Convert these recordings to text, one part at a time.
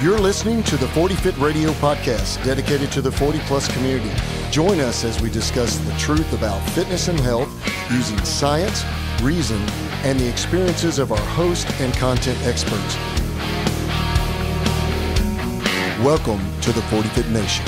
You're listening to the 40 Fit Radio podcast, dedicated to the 40-plus community. Join us as we discuss the truth about fitness and health using science, reason, and the experiences of our host and content experts. Welcome to the 40 Fit Nation.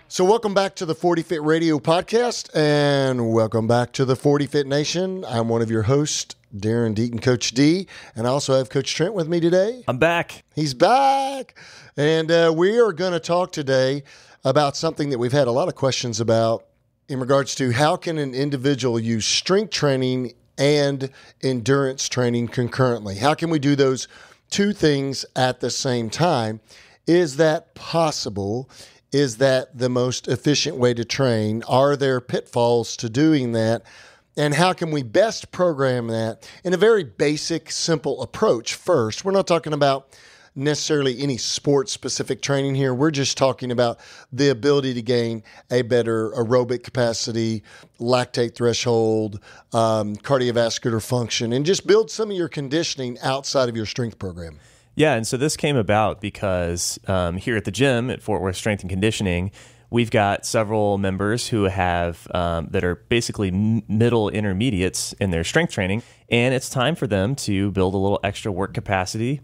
So welcome back to the 40 Fit Radio podcast, and welcome back to the 40 Fit Nation. I'm one of your hosts, D and Coach D, and I also have Coach Trent with me today. I'm back. He's back, and we are going to talk today about something that we've had a lot of questions about in regards to how can an individual use strength training and endurance training concurrently? How can we do those two things at the same time? Is that possible? Is that the most efficient way to train? Are there pitfalls to doing that? And how can we best program that in a very basic, simple approach first? We're not talking about necessarily any sports-specific training here. We're just talking about the ability to gain a better aerobic capacity, lactate threshold, cardiovascular function, and just build some of your conditioning outside of your strength program. Yeah, and so this came about because here at the gym at Fort Worth Strength and Conditioning, we've got several members who have that are basically middle intermediates in their strength training, and it's time for them to build a little extra work capacity,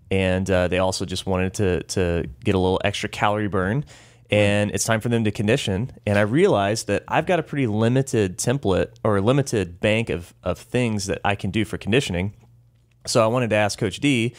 and they also just wanted to get a little extra calorie burn, and it's time for them to condition. And I realized that I've got a pretty limited template or a limited bank of things that I can do for conditioning. So I wanted to ask Coach D,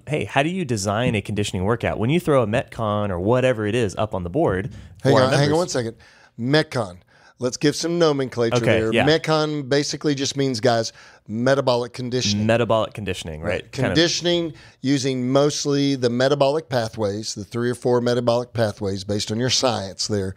hey, how do you design a conditioning workout? When you throw a Metcon or whatever it is up on the board. Hang on 1 second. Metcon. Let's give some nomenclature there. Yeah. Metcon basically just means, guys, metabolic conditioning. Metabolic conditioning, right? Conditioning using mostly the metabolic pathways, the 3 or 4 metabolic pathways based on your science there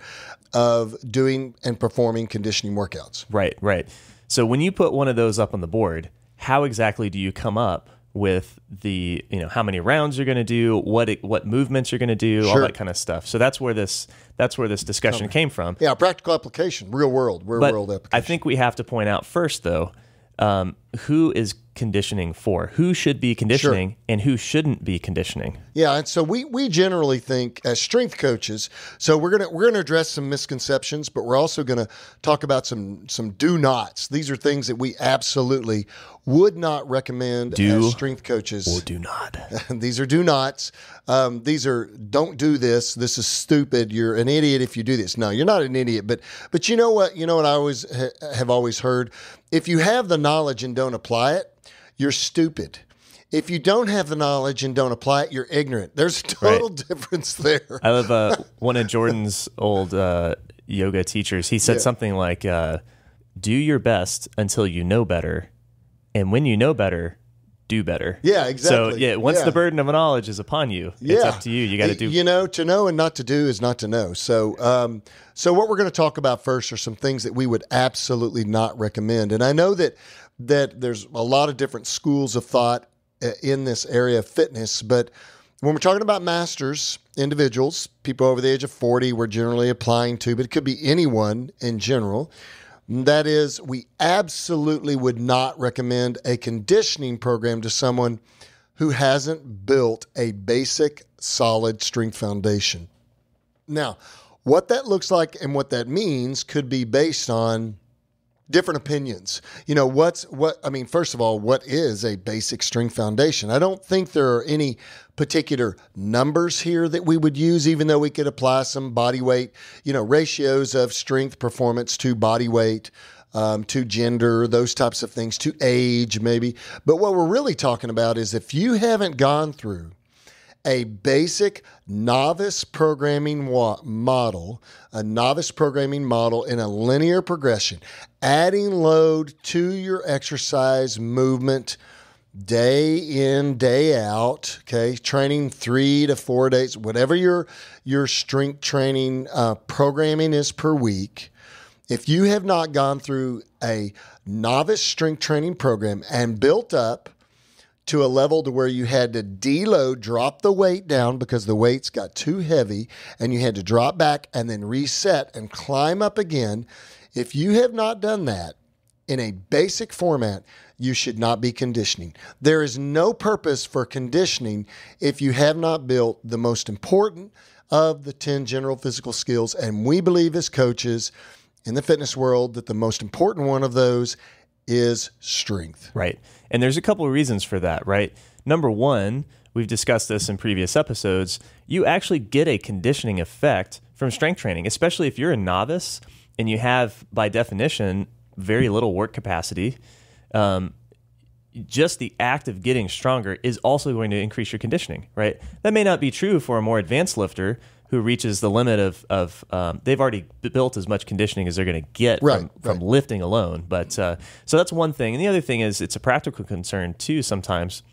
of doing and performing conditioning workouts. Right. So when you put one of those up on the board, how exactly do you come up with the, how many rounds you're going to do, what movements you're going to do, all that kind of stuff. So that's where this discussion came from. Yeah, practical application, real world application. I think we have to point out first, though, who is conditioning for? Who should be conditioning and who shouldn't be conditioning? Yeah, and so we generally think as strength coaches. So we're gonna address some misconceptions, but we're also gonna talk about some do nots. These are things that we absolutely would not recommend as strength coaches. Or do not. These are do nots. These are don't do this. This is stupid. You're an idiot if you do this. No, you're not an idiot. But you know what? You know what I have always heard. If you have the knowledge and don't apply it, you're stupid. If you don't have the knowledge and don't apply it, you're ignorant. There's a total difference there. I love one of Jordan's old yoga teachers. He said something like, do your best until you know better. And when you know better, do better. Yeah, exactly. So once the burden of knowledge is upon you, it's up to you. You got to do. To know and not to do is not to know. So, what we're going to talk about first are some things that we would absolutely not recommend. And I know that there's a lot of different schools of thought in this area of fitness, but when we're talking about masters, individuals, people over the age of 40, we're generally applying to, but it could be anyone in general. That is, we absolutely would not recommend a conditioning program to someone who hasn't built a basic, solid strength foundation. Now, what that looks like and what that means could be based on different opinions. First of all, what is a basic strength foundation? I don't think there are any particular numbers here that we would use, even though we could apply some body weight, ratios of strength performance to body weight, to gender, those types of things, to age maybe. But what we're really talking about is if you haven't gone through a basic novice programming model in a linear progression, adding load to your exercise movement day in, day out, okay, training 3 to 4 days, whatever your strength training programming is per week. If you have not gone through a novice strength training program and built up to a level to where you had to deload, drop the weight down because the weights got too heavy, and you had to drop back and then reset and climb up again. If you have not done that, in a basic format, you should not be conditioning. There is no purpose for conditioning if you have not built the most important of the 10 general physical skills. And we believe as coaches in the fitness world that the most important one of those is strength. Right. And there's a couple of reasons for that, right? Number one, we've discussed this in previous episodes, you actually get a conditioning effect from strength training, especially if you're a novice and you have, by definition, very little work capacity. Just the act of getting stronger is also going to increase your conditioning, right? That may not be true for a more advanced lifter who reaches the limit of they've already built as much conditioning as they're going to get from lifting alone. But so that's one thing. And the other thing is it's a practical concern too sometimes.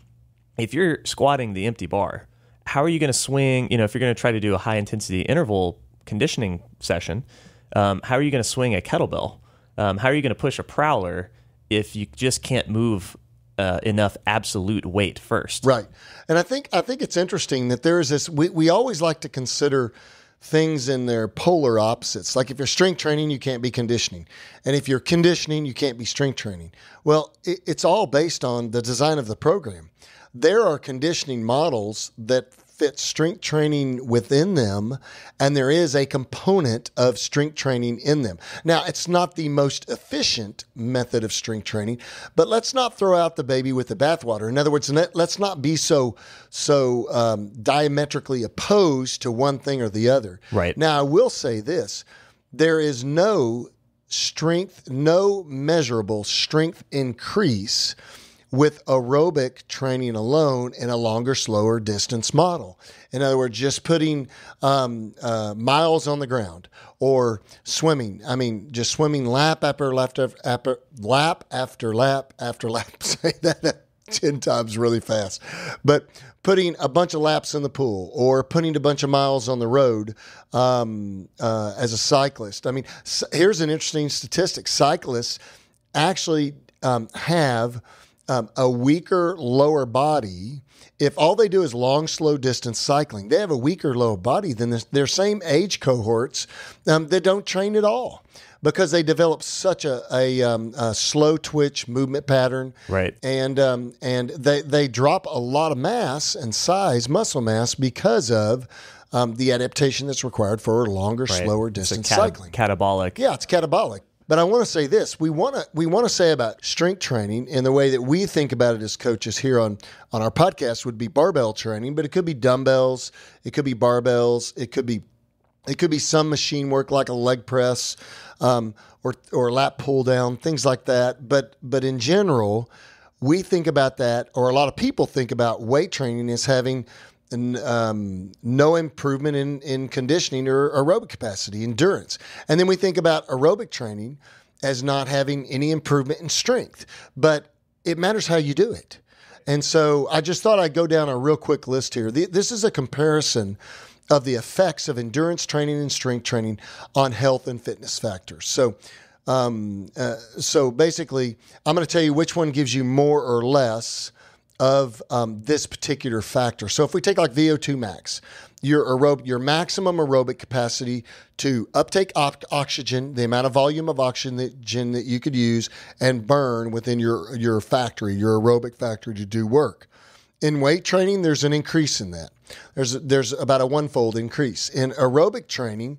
If you're squatting the empty bar, how are you going to swing, if you're going to try to do a high intensity interval conditioning session, how are you going to swing a kettlebell? How are you going to push a prowler if you just can't move enough absolute weight first? Right. And I think it's interesting that there is this, we always like to consider things in their polar opposites. Like if you're strength training, you can't be conditioning. And if you're conditioning, you can't be strength training. Well, it's all based on the design of the program. There are conditioning models that fit strength training within them, and there is a component of strength training in them. Now, it's not the most efficient method of strength training, but let's not throw out the baby with the bathwater. In other words, let's not be so diametrically opposed to one thing or the other. Right. Now, I will say this. There is no measurable strength increase with aerobic training alone in a longer, slower distance model. In other words, just putting miles on the ground or swimming. I mean, just swimming lap after lap after lap after lap after lap. Say that 10 times really fast. But putting a bunch of laps in the pool or putting a bunch of miles on the road as a cyclist. I mean, here's an interesting statistic. Cyclists actually have a weaker lower body. If all they do is long, slow distance cycling, they have a weaker lower body than their same age cohorts that don't train at all because they develop such a slow twitch movement pattern. Right. And they drop a lot of mass and size, muscle mass, because of the adaptation that's required for longer, slower distance cycling. Catabolic. Yeah, it's catabolic. But I want to say this. We want to say about strength training in the way that we think about it as coaches here on our podcast would be barbell training, but it could be dumbbells, it could be barbells, it could be some machine work like a leg press or lap pull down, things like that. But in general, we think about that, or a lot of people think about weight training as having no improvement in conditioning or aerobic capacity, endurance. And then we think about aerobic training as not having any improvement in strength. But it matters how you do it. And so I just thought I'd go down a real quick list here. This is a comparison of the effects of endurance training and strength training on health and fitness factors. So basically, I'm going to tell you which one gives you more or less of this particular factor. So if we take like VO2 max, your maximum aerobic capacity to uptake oxygen, the amount of volume of oxygen that you could use and burn within your factory, your aerobic factory to do work. In weight training, there's an increase in that. There's about a one-fold increase. In aerobic training,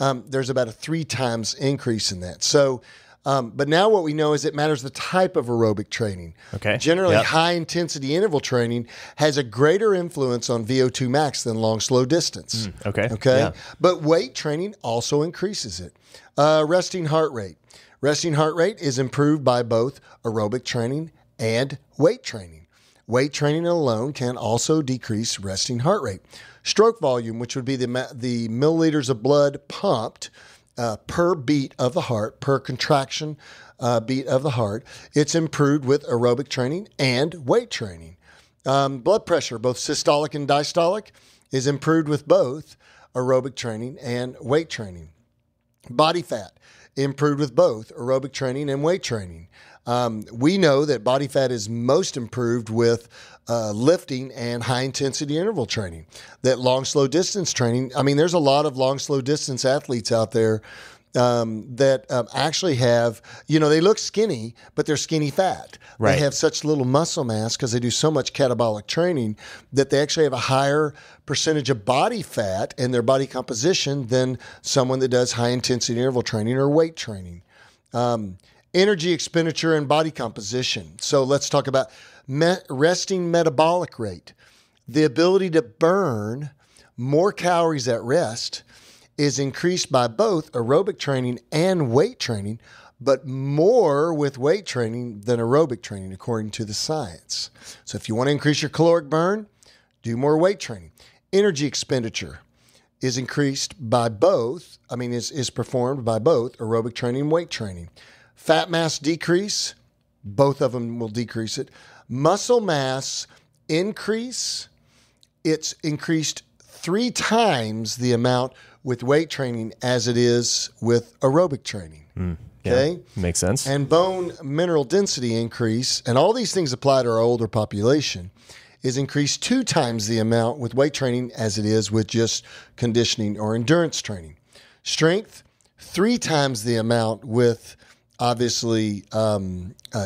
there's about a 3 times increase in that. So but now what we know is it matters the type of aerobic training. Okay. Generally, high-intensity interval training has a greater influence on VO2 max than long, slow distance. Okay. Yeah. But weight training also increases it. Resting heart rate. Resting heart rate is improved by both aerobic training and weight training. Weight training alone can also decrease resting heart rate. Stroke volume, which would be the milliliters of blood pumped per beat of the heart, per contraction beat of the heart. It's improved with aerobic training and weight training. Blood pressure, both systolic and diastolic, is improved with both aerobic training and weight training. Body fat, improved with both aerobic training and weight training. We know that body fat is most improved with lifting and high-intensity interval training. That long, slow distance training, I mean, there's a lot of long, slow distance athletes out there that actually have, they look skinny, but they're skinny fat. Right. They have such little muscle mass because they do so much catabolic training that they actually have a higher percentage of body fat in their body composition than someone that does high intensity interval training or weight training. Energy expenditure and body composition. So let's talk about resting metabolic rate. The ability to burn more calories at rest is increased by both aerobic training and weight training, but more with weight training than aerobic training, according to the science. So if you want to increase your caloric burn, do more weight training. Energy expenditure is increased by both, is performed by both aerobic training and weight training. Fat mass decrease, both of them will decrease it. Muscle mass increase, it's increased 3 times the amount with weight training as it is with aerobic training. Okay? Yeah, makes sense. And bone mineral density increase, and all these things apply to our older population, is increased 2 times the amount with weight training as it is with just conditioning or endurance training. Strength, 3 times the amount with obviously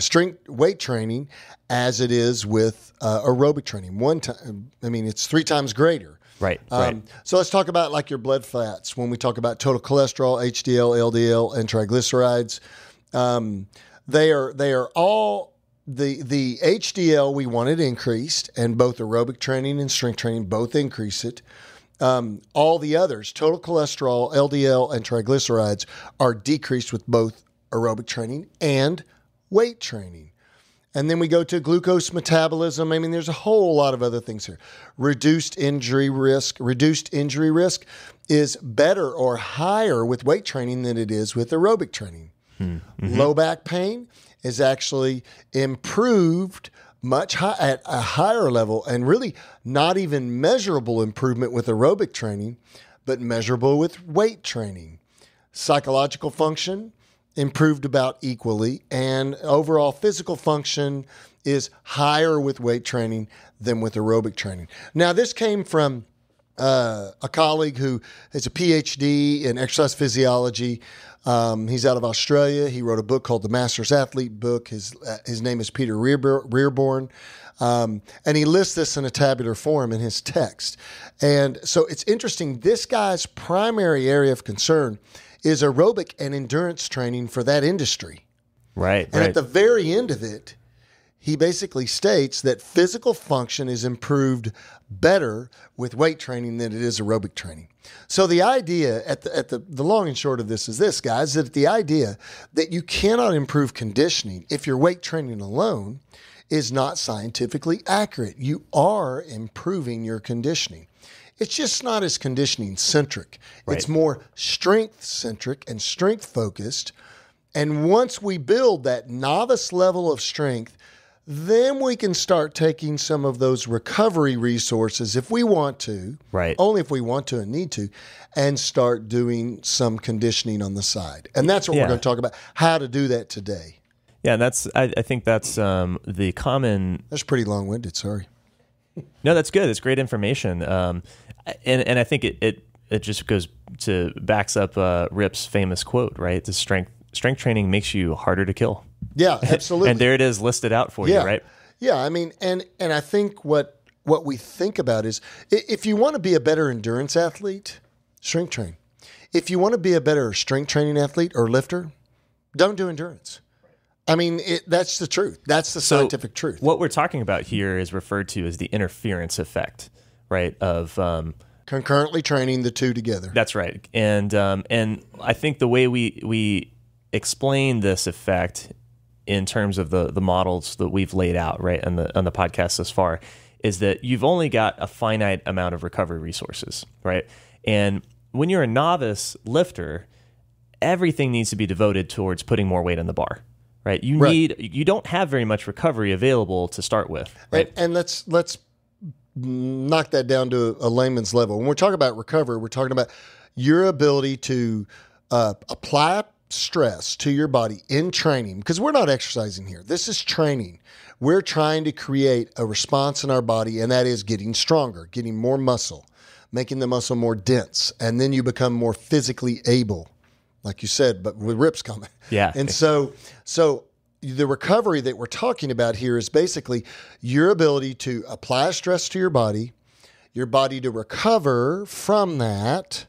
strength weight training as it is with aerobic training. It's 3 times greater. Right. So let's talk about like your blood fats. When we talk about total cholesterol, HDL, LDL, and triglycerides, they are all the HDL we wanted increased, and both aerobic training and strength training both increase it. All the others, total cholesterol, LDL, and triglycerides, are decreased with both aerobic training and weight training. And then we go to glucose metabolism. There's a whole lot of other things here. Reduced injury risk. Reduced injury risk is better or higher with weight training than it is with aerobic training. Mm-hmm. Low back pain is actually improved at a higher level, and really not even measurable improvement with aerobic training, but measurable with weight training. Psychological function improved about equally, and overall physical function is higher with weight training than with aerobic training. Now, this came from a colleague who is a PhD in exercise physiology. He's out of Australia. He wrote a book called The Master's Athlete Book. His name is Peter Rearborn. And he lists this in a tabular form in his text. And so it's interesting. This guy's primary area of concern is aerobic and endurance training for that industry. Right. And at the very end of it, he basically states that physical function is improved better with weight training than it is aerobic training. So the idea at the long and short of this is this, guys, that the idea that you cannot improve conditioning if you're weight training alone is not scientifically accurate. You are improving your conditioning. It's just not as conditioning centric. Right. It's more strength centric and strength focused. And once we build that novice level of strength, then we can start taking some of those recovery resources if we want to, right? Only if we want to and need to, and start doing some conditioning on the side. And that's what we're going to talk about, how to do that today. Yeah, and I think that's the common... That's pretty long-winded, sorry. No, that's good. It's great information. And I think it just backs up Rip's famous quote, right? The strength training makes you harder to kill. Yeah, absolutely. And there it is listed out for you, right? Yeah, and I think what we think about is if you want to be a better endurance athlete, strength train. If you want to be a better strength training athlete or lifter, don't do endurance. That's the truth. That's the scientific truth. What we're talking about here is referred to as the interference effect, right? Of concurrently training the two together. That's right. And I think the way we explain this effect in terms of the models that we've laid out, right, on the podcast thus far, is that you've only got a finite amount of recovery resources, right? And when you're a novice lifter, everything needs to be devoted towards putting more weight on the bar, right? You don't have very much recovery available to start with, right? And let's knock that down to a layman's level. When we're talking about recovery, we're talking about your ability to apply stress to your body in training, because we're not exercising here. This is training. We're trying to create a response in our body, and that is getting stronger, getting more muscle, making the muscle more dense, and then you become more physically able. like you said, but with rips coming. Yeah. And so the recovery that we're talking about here is basically your ability to apply stress to your body to recover from that,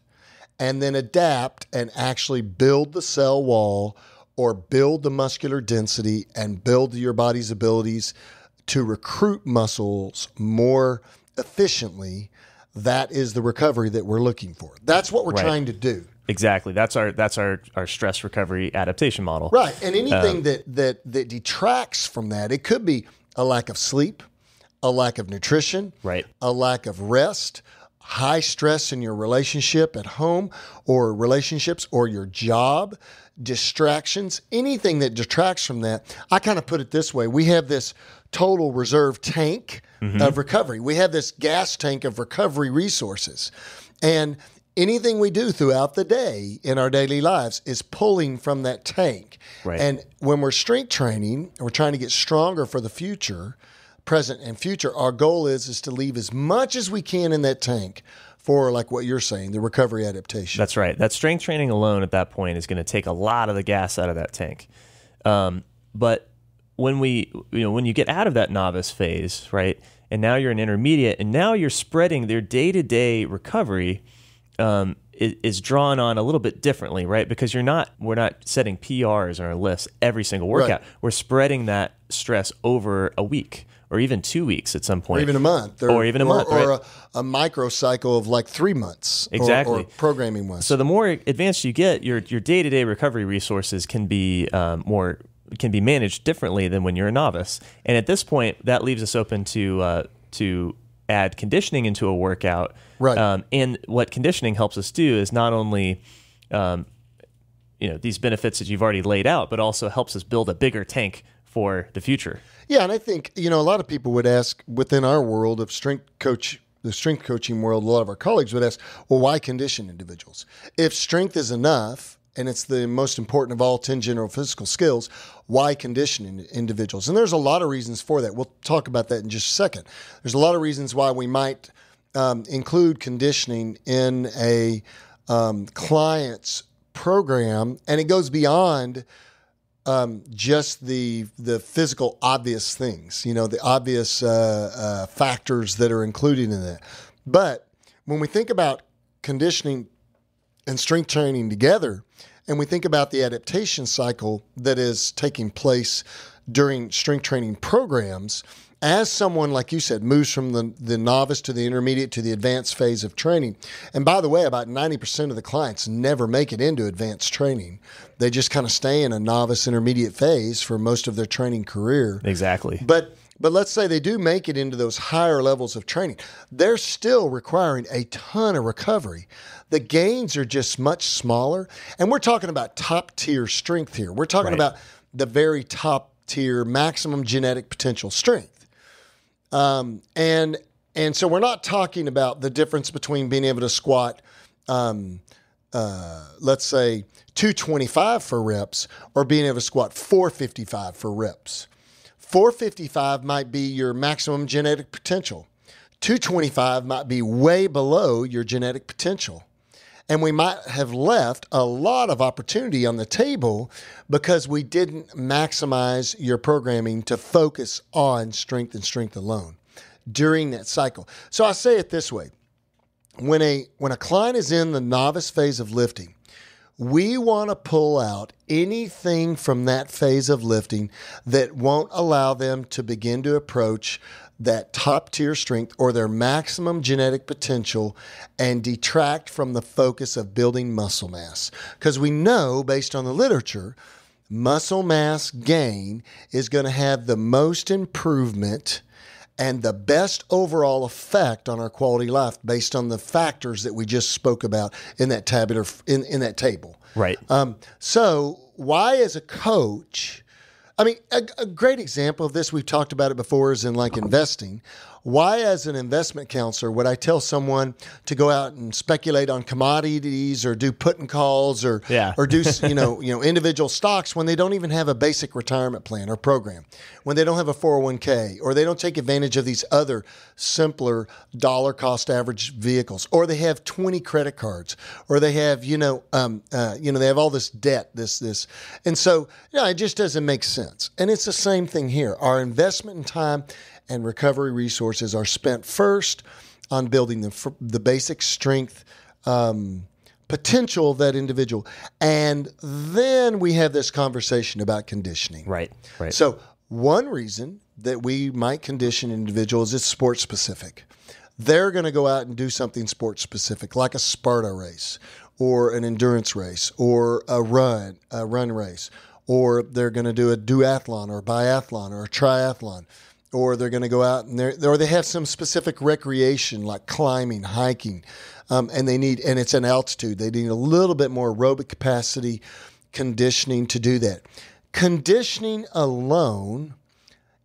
and then adapt and actually build the cell wall or build the muscular density and build your body's abilities to recruit muscles more efficiently. That is the recovery that we're looking for. That's what we're trying to do. Exactly. That's our stress recovery adaptation model. Right. And anything that detracts from that, it could be a lack of sleep, a lack of nutrition, a lack of rest, high stress in your relationship at home or relationships or your job, distractions, anything that detracts from that. I kind of put it this way. We have this total reserve tank of recovery. We have this gas tank of recovery resources. And anything we do throughout the day in our daily lives is pulling from that tank. Right. And when we're strength training, we're trying to get stronger for the future, present and future, our goal is to leave as much as we can in that tank for, like what you're saying, the recovery adaptation. That's right. That strength training alone at that point is going to take a lot of the gas out of that tank. But when when you get out of that novice phase, right, and now you're an intermediate, and now you're spreading their day-to-day recovery is drawn on a little bit differently, right? Because we're not setting PRs on our list every single workout. Right. We're spreading that stress over a week or even 2 weeks at some point. Or even a month. Or a micro cycle of like 3 months. Exactly. Or programming wise. So the more advanced you get, your day-to-day recovery resources can be managed differently than when you're a novice. And at this point, that leaves us open to add conditioning into a workout. Right. And what conditioning helps us do is not only these benefits that you've already laid out, but also helps us build a bigger tank for the future. Yeah, and I think, a lot of people would ask within our world of the strength coaching world, a lot of our colleagues would ask, well, why condition individuals? If strength is enough, and it's the most important of all 10 general physical skills, why condition individuals? And there's a lot of reasons for that. We'll talk about that in just a second. There's a lot of reasons why we might include conditioning in a client's program, and it goes beyond just the physical obvious things, the obvious factors that are included in that. But when we think about conditioning and strength training together, and we think about the adaptation cycle that is taking place during strength training programs, as someone, like you said, moves from the novice to the intermediate to the advanced phase of training. And by the way, about 90% of the clients never make it into advanced training. They just kind of stay in a novice intermediate phase for most of their training career. Exactly. But let's say they do make it into those higher levels of training. They're still requiring a ton of recovery. The gains are just much smaller. And we're talking about top tier strength here. We're talking about the very top tier maximum genetic potential strength. And so we're not talking about the difference between being able to squat, let's say 225 for reps or being able to squat 455 for reps. 455 might be your maximum genetic potential. 225 might be way below your genetic potential. And we might have left a lot of opportunity on the table because we didn't maximize your programming to focus on strength and strength alone during that cycle. So I say it this way. When a client is in the novice phase of lifting, we want to pull out anything from that phase of lifting that won't allow them to begin to approach that top tier strength or their maximum genetic potential and detract from the focus of building muscle mass. Because we know, based on the literature, muscle mass gain is going to have the most improvement and the best overall effect on our quality of life based on the factors that we just spoke about in that tabular in that table. Right. So why, as a coach, a great example of this, we've talked about it before, is in like investing. why, as an investment counselor, would I tell someone to go out and speculate on commodities or do put and calls or do individual stocks when they don't even have a basic retirement plan or program, when they don't have a 401k, or they don't take advantage of these other simpler dollar cost average vehicles, or they have 20 credit cards, or they have they have all this debt, this, and so it just doesn't make sense. And it's the same thing here. Our investment in time and recovery resources are spent first on building the basic strength potential of that individual. And then we have this conversation about conditioning. Right. So one reason that we might condition individuals is sports specific. They're going to go out and do something sports specific, like a Sparta race or an endurance race or a run race, or they're going to do a duathlon or biathlon or a triathlon. Or they're going to go out and they have some specific recreation like climbing, hiking, and it's an altitude. They need a little bit more aerobic capacity conditioning to do that. Conditioning alone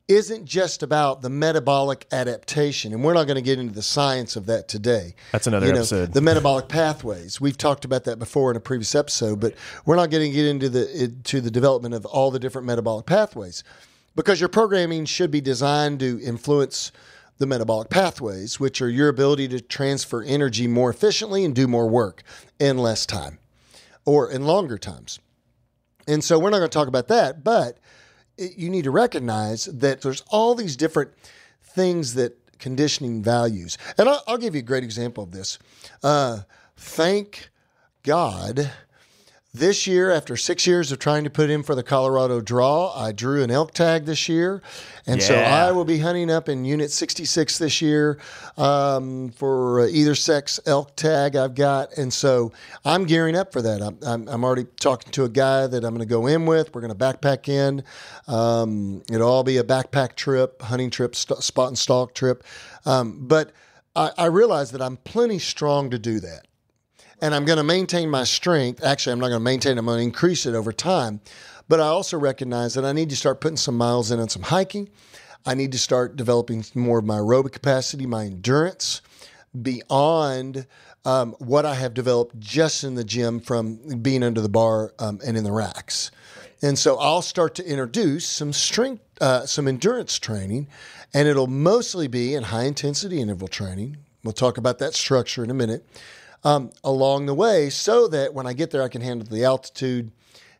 isn't just about the metabolic adaptation, and we're not going to get into the science of that today. That's another episode. The metabolic pathways. We've talked about that before in a previous episode, but we're not going to get into the development of all the different metabolic pathways. Because your programming should be designed to influence the metabolic pathways, which are your ability to transfer energy more efficiently and do more work in less time or in longer times. And so we're not going to talk about that, but you need to recognize that there's all these different things that conditioning values. And I'll give you a great example of this. Thank God. This year, after 6 years of trying to put in for the Colorado draw, I drew an elk tag this year. And so I will be hunting up in Unit 66 this year for either sex elk tag I've got. And so I'm gearing up for that. I'm already talking to a guy that I'm going to go in with. We're going to backpack in. It'll all be a backpack trip, hunting trip, spot and stalk trip. But I realize that I'm plenty strong to do that. And I'm going to maintain my strength. Actually, I'm not going to maintain it. I'm going to increase it over time. But I also recognize that I need to start putting some miles in on some hiking. I need to start developing more of my aerobic capacity, my endurance, beyond what I have developed just in the gym from being under the bar and in the racks. And so I'll start to introduce some strength, some endurance training, and it'll mostly be in high-intensity interval training. We'll talk about that structure in a minute. Along the way, so that when I get there, I can handle the altitude,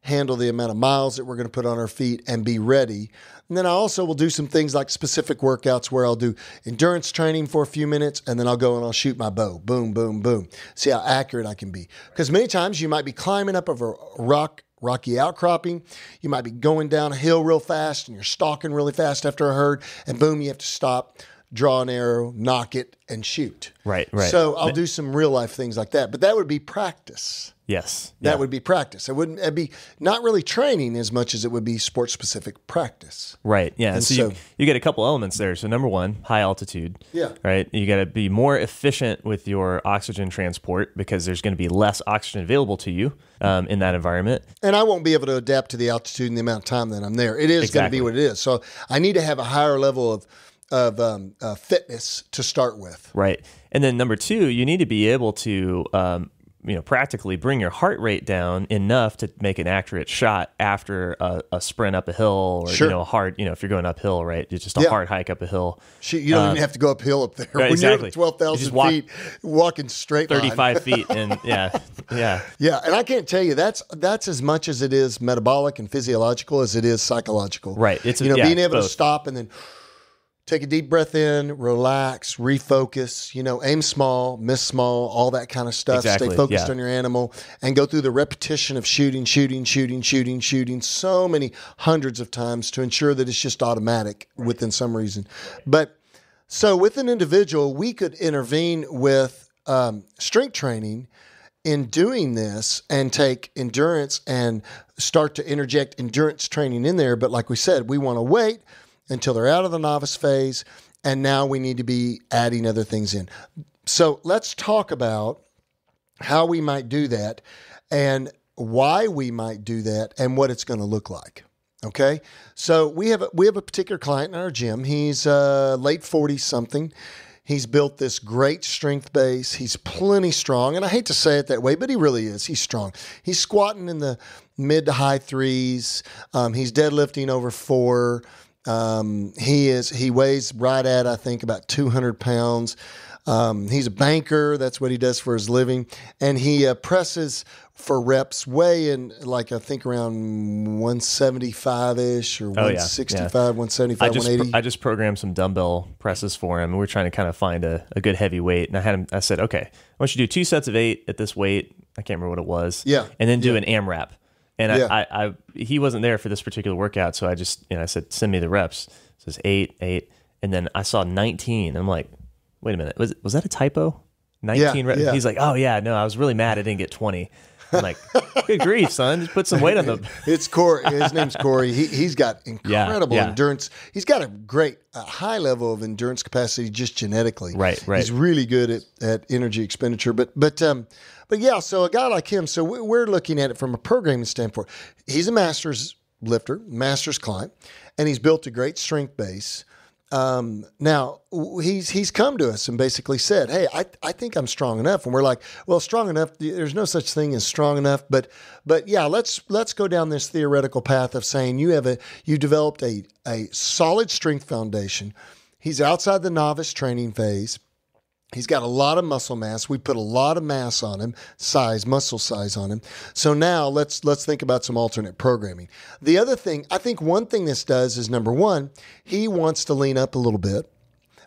handle the amount of miles that we're going to put on our feet, and be ready. And then I also will do some things like specific workouts where I'll do endurance training for a few minutes, and then I'll go and I'll shoot my bow. Boom, boom, boom. See how accurate I can be. Because many times you might be climbing up over a rocky outcropping. You might be going down a hill real fast, and you're stalking really fast after a herd, and boom, you have to stop, draw an arrow, knock it, and shoot. Right. So I'll do some real life things like that, but that would be practice. Yes. That would be practice. It'd be not really training as much as it would be sport specific practice. Right. Yeah. And So you get a couple elements there. So number one, high altitude. Yeah. Right. You got to be more efficient with your oxygen transport because there's going to be less oxygen available to you in that environment. And I won't be able to adapt to the altitude and the amount of time that I'm there. It is going to be what it is. So I need to have a higher level of fitness to start with. Right. And then number two, you need to be able to, practically bring your heart rate down enough to make an accurate shot after a sprint up a hill or, a hard, if you're going uphill, right? It's just a hard hike up a hill. You don't even have to go uphill up there. Right, when exactly. You're at 12,000 feet, walking straight 35 feet. And yeah. And I can't tell you, that's as much as it is metabolic and physiological as it is psychological. Right. It's being able to stop and then take a deep breath in, relax, refocus, aim small, miss small, all that kind of stuff. Exactly. Stay focused on your animal and go through the repetition of shooting so many hundreds of times to ensure that it's just automatic within some reason. But so with an individual, we could intervene with strength training in doing this and take endurance and start to interject endurance training in there. But like we said, we want to wait until they're out of the novice phase, and now we need to be adding other things in. So let's talk about how we might do that and why we might do that and what it's going to look like. Okay, so we have a particular client in our gym. He's late 40s something. He's built this great strength base. He's plenty strong, and I hate to say it that way, but he really is. He's strong. He's squatting in the mid to high threes. He's deadlifting over 4. He weighs right at, I think, about 200 pounds. He's a banker. That's what he does for his living, and he presses for reps way in, like, I think around 175-ish or 165, 175, 180. I just programmed some dumbbell presses for him, and we're trying to kind of find a good heavy weight. And I said, okay, I want you to do 2 sets of 8 at this weight. I can't remember what it was. Yeah. And then do an AMRAP. And he wasn't there for this particular workout, so I said, send me the reps. It says 8, and then I saw 19. And I'm like, wait a minute, was that a typo? 19 reps? Yeah. He's like, oh yeah, no, I was really mad I didn't get 20. I'm like, good grief, son, just put some weight on them. It's Corey. His name's Corey. He's got incredible endurance. He's got a great high level of endurance capacity just genetically. Right. He's really good at energy expenditure. But yeah, so a guy like him, so we're looking at it from a programming standpoint. He's a master's lifter, master's client, and he's built a great strength base. Now he's come to us and basically said, hey, I think I'm strong enough. And we're like, well, strong enough, there's no such thing as strong enough, but yeah, let's go down this theoretical path of saying you developed a solid strength foundation. He's outside the novice training phase. He's got a lot of muscle mass. We put a lot of mass on him, muscle size on him. So now let's think about some alternate programming. The other thing, I think one thing this does is, number one, he wants to lean up a little bit.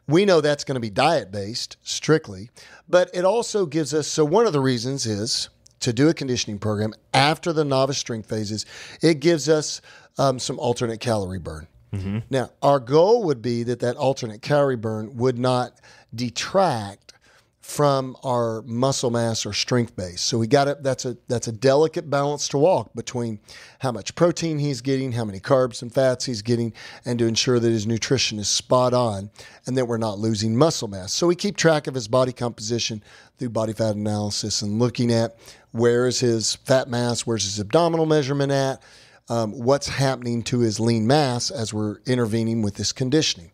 We know that's going to be diet-based strictly, but it also gives us, so one of the reasons is to do a conditioning program after the novice strength phases, it gives us some alternate calorie burn. Mm-hmm. Now, our goal would be that alternate calorie burn would not detract from our muscle mass or strength base. So we got it. That's a delicate balance to walk between how much protein he's getting, how many carbs and fats he's getting, and to ensure that his nutrition is spot on and that we're not losing muscle mass. So we keep track of his body composition through body fat analysis and looking at where is his fat mass, where's his abdominal measurement at, what's happening to his lean mass as we're intervening with this conditioning.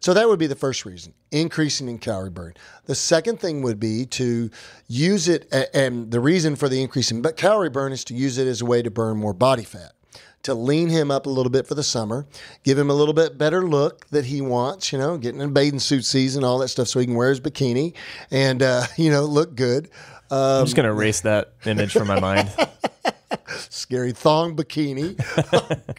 So that would be the first reason, increasing in calorie burn. The second thing would be to use it, and the reason for the increase in calorie burn is to use it as a way to burn more body fat, to lean him up a little bit for the summer, give him a little bit better look that he wants, getting in bathing suit season, all that stuff, so he can wear his bikini and, look good. I'm just going to erase that image from my mind. Scary thong bikini.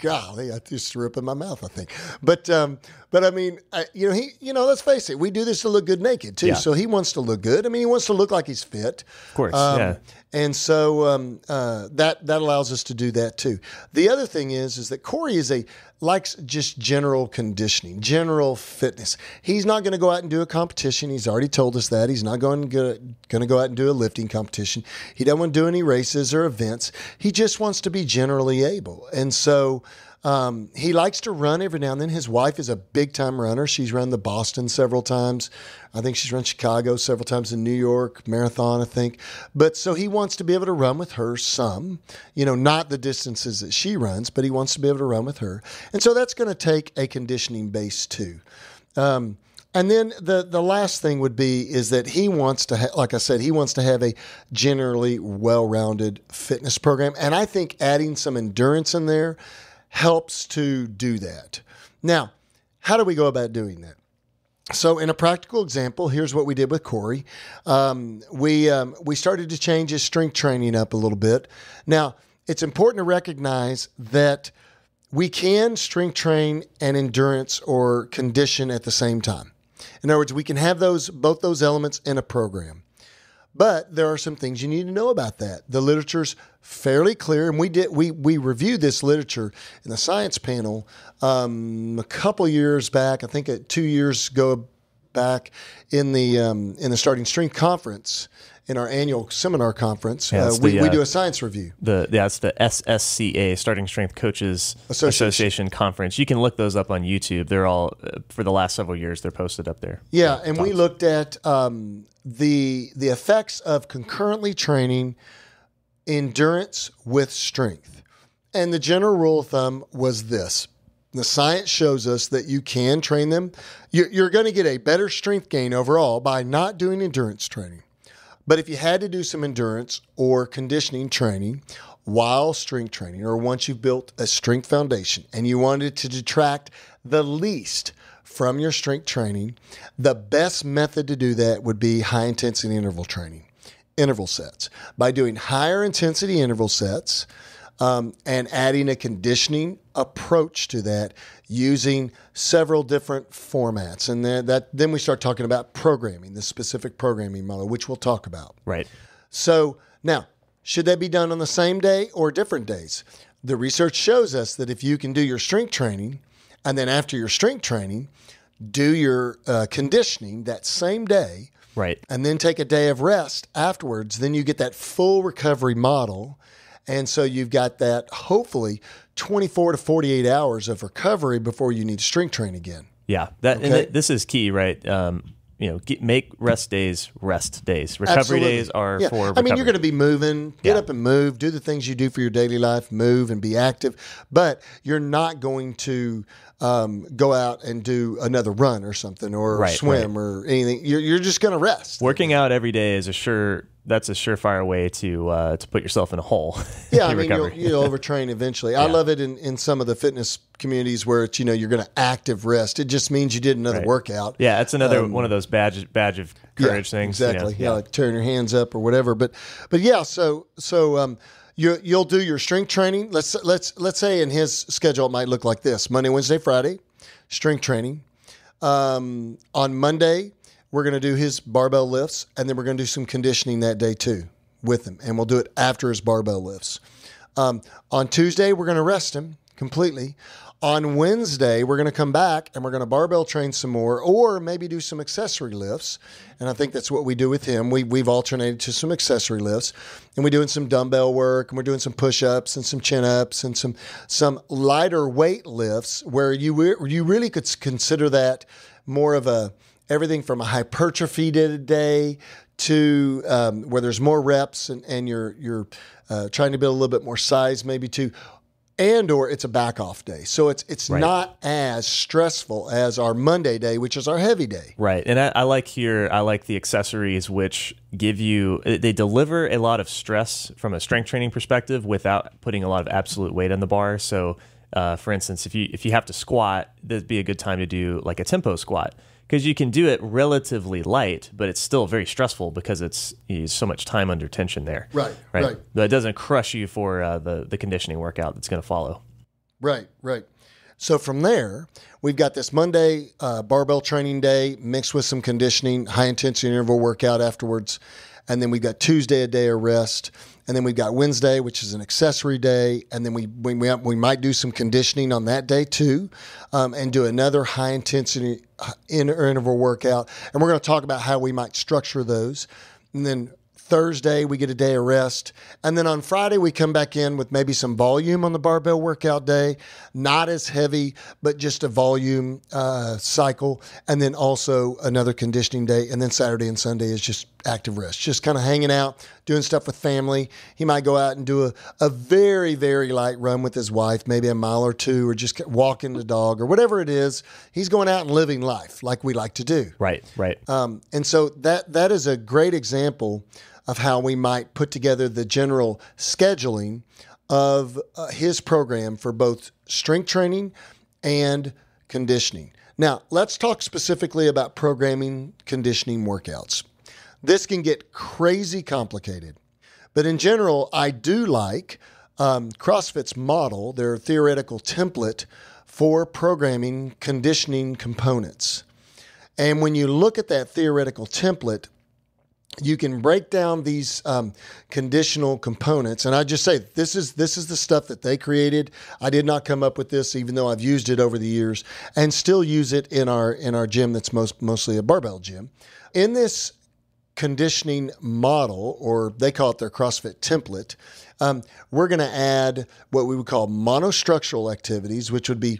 Golly, I just threw up in my mouth, I think. But I mean, let's face it, we do this to look good naked too. Yeah. So he wants to look good. I mean, he wants to look like he's fit. Of course, yeah. And so that allows us to do that too. The other thing is that Corey likes just general conditioning, general fitness. He's not going to go out and do a competition. He's already told us that. He's not going to go out and do a lifting competition. He doesn't want to do any races or events. He just wants to be generally able. And so he likes to run every now and then. His wife is a big-time runner. She's run the Boston several times. I think she's run Chicago several times, in New York, marathon, I think. But so he wants to be able to run with her some, not the distances that she runs, but he wants to be able to run with her. And so that's going to take a conditioning base too. And then the last thing would be is that he wants to, like I said, he wants to have a generally well-rounded fitness program. And I think adding some endurance in there helps to do that. Now, how do we go about doing that? So in a practical example, here's what we did with Corey. We started to change his strength training up a little bit. Now, it's important to recognize that we can strength train and endurance or condition at the same time. In other words, we can have both those elements in a program. But there are some things you need to know about that. The literature's fairly clear, and we reviewed this literature in the science panel a couple years back. I think 2 years ago back in the Starting Strength Conference, in our annual seminar conference. We do a science review. It's the SSCA, Starting Strength Coaches Association Conference. You can look those up on YouTube. They're all, for the last several years, they're posted up there. Yeah, and we looked at the effects of concurrently training endurance with strength. And the general rule of thumb was this. The science shows us that you can train them. You're going to get a better strength gain overall by not doing endurance training. But if you had to do some endurance or conditioning training while strength training, or once you've built a strength foundation and you wanted to detract the least from your strength training, the best method to do that would be high intensity interval training, interval sets. By doing higher intensity interval sets, and adding a conditioning approach to that using several different formats. And then we start talking about programming, the specific programming model, which we'll talk about. Right. So now, should that be done on the same day or different days? The research shows us that if you can do your strength training, and then after your strength training, do your conditioning that same day, right, and then take a day of rest afterwards, then you get that full recovery model. And so you've got that, hopefully, 24 to 48 hours of recovery before you need to strength train again. Yeah, and this is key, right? Make rest days rest days. Recovery Absolutely. days are for recovery. I mean, you're going to be moving, get up and move, do the things you do for your daily life, move and be active, but you're not going to go out and do another run or something or swim or anything. You're just going to rest. Working out every day is that's a surefire way to put yourself in a hole. Yeah, I mean, you'll overtrain eventually. Yeah. I love it in some of the fitness communities where it's, you're going to active rest. It just means you did another workout. Yeah, it's another one of those badge of courage things. Exactly. Yeah, like turn your hands up or whatever. But yeah, so you'll do your strength training. Let's say in his schedule it might look like this: Monday, Wednesday, Friday, strength training. On Monday, we're going to do his barbell lifts, and then we're going to do some conditioning that day too with him, and we'll do it after his barbell lifts. On Tuesday, we're going to rest him completely. On Wednesday, we're going to come back and we're going to barbell train some more, or maybe do some accessory lifts. And I think that's what we do with him. We've alternated to some accessory lifts, and we're doing some dumbbell work, and we're doing some push-ups and some chin-ups and some lighter weight lifts where you really could consider that more of everything from a hypertrophy day to where there's more reps and you're trying to build a little bit more size maybe too, or it's a back off day. So it's not as stressful as our Monday day, which is our heavy day. Right. And I like the accessories, which they deliver a lot of stress from a strength training perspective without putting a lot of absolute weight on the bar. So for instance, if you have to squat, that'd be a good time to do like a tempo squat, because you can do it relatively light, but it's still very stressful because it's so much time under tension there. Right. But it doesn't crush you for the conditioning workout that's going to follow. Right. So from there, we've got this Monday barbell training day mixed with some conditioning, high intensity interval workout afterwards. And then we've got Tuesday, a day of rest. And then we've got Wednesday, which is an accessory day. And then we might do some conditioning on that day too, and do another high intensity interval workout. And we're going to talk about how we might structure those. And then Thursday, we get a day of rest. And then on Friday, we come back in with maybe some volume on the barbell workout day, not as heavy, but just a volume cycle. And then also another conditioning day. And then Saturday and Sunday is just active rest, just kind of hanging out, doing stuff with family. He might go out and do a very, very light run with his wife, maybe a mile or two, or just walking the dog or whatever it is. He's going out and living life like we like to do. Right. And so that is a great example of how we might put together the general scheduling of his program for both strength training and conditioning. Now, let's talk specifically about programming conditioning workouts. This can get crazy complicated, but in general, I do like CrossFit's model, their theoretical template for programming conditioning components. And when you look at that theoretical template, you can break down these conditional components. And I just say, this is the stuff that they created. I did not come up with this, even though I've used it over the years and still use it in our gym that's mostly a barbell gym. In this conditioning model, or they call it their CrossFit template, we're going to add what we would call monostructural activities, which would be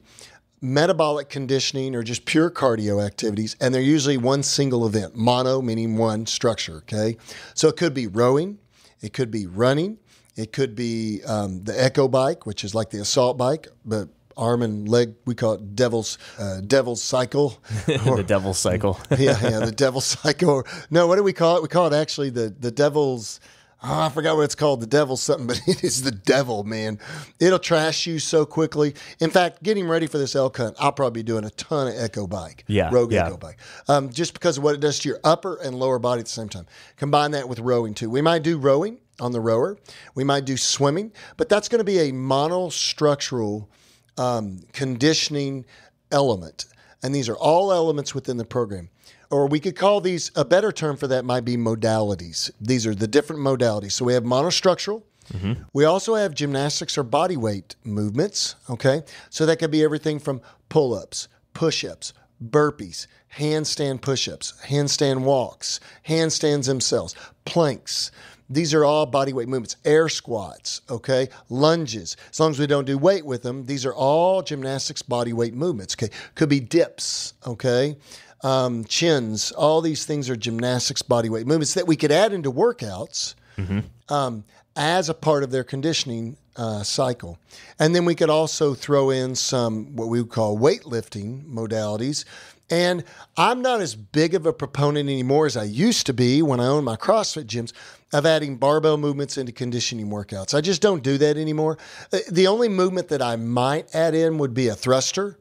metabolic conditioning or just pure cardio activities, and they're usually one single event. Mono meaning one structure, okay? So it could be rowing, it could be running, It could be the Echo bike, which is like the assault bike, but arm and leg, we call it devil's cycle. The devil's cycle. The devil's cycle. Or, no, what do we call it? We call it actually the devil's, I forgot what it's called, the devil's something, but it is the devil, man. It'll trash you so quickly. In fact, getting ready for this elk hunt, I'll probably be doing a ton of Echo bike, Echo bike, just because of what it does to your upper and lower body at the same time. Combine that with rowing too. We might do rowing on the rower. We might do swimming, but that's going to be a monostructural conditioning element. And these are all elements within the program. Or we could call these, a better term for that might be modalities. These are the different modalities. So we have monostructural. Mm-hmm. We also have gymnastics or body weight movements. Okay. So that could be everything from pull-ups, push-ups, burpees, handstand push-ups, handstand walks, handstands themselves, planks. These are all body weight movements. Air squats, okay? Lunges. As long as we don't do weight with them, these are all gymnastics body weight movements, okay? Could be dips, okay? Chins. All these things are gymnastics body weight movements that we could add into workouts as a part of their conditioning cycle. And then we could also throw in some what we would call weightlifting modalities. And I'm not as big of a proponent anymore as I used to be when I owned my CrossFit gyms of adding barbell movements into conditioning workouts. I just don't do that anymore. The only movement that I might add in would be a thruster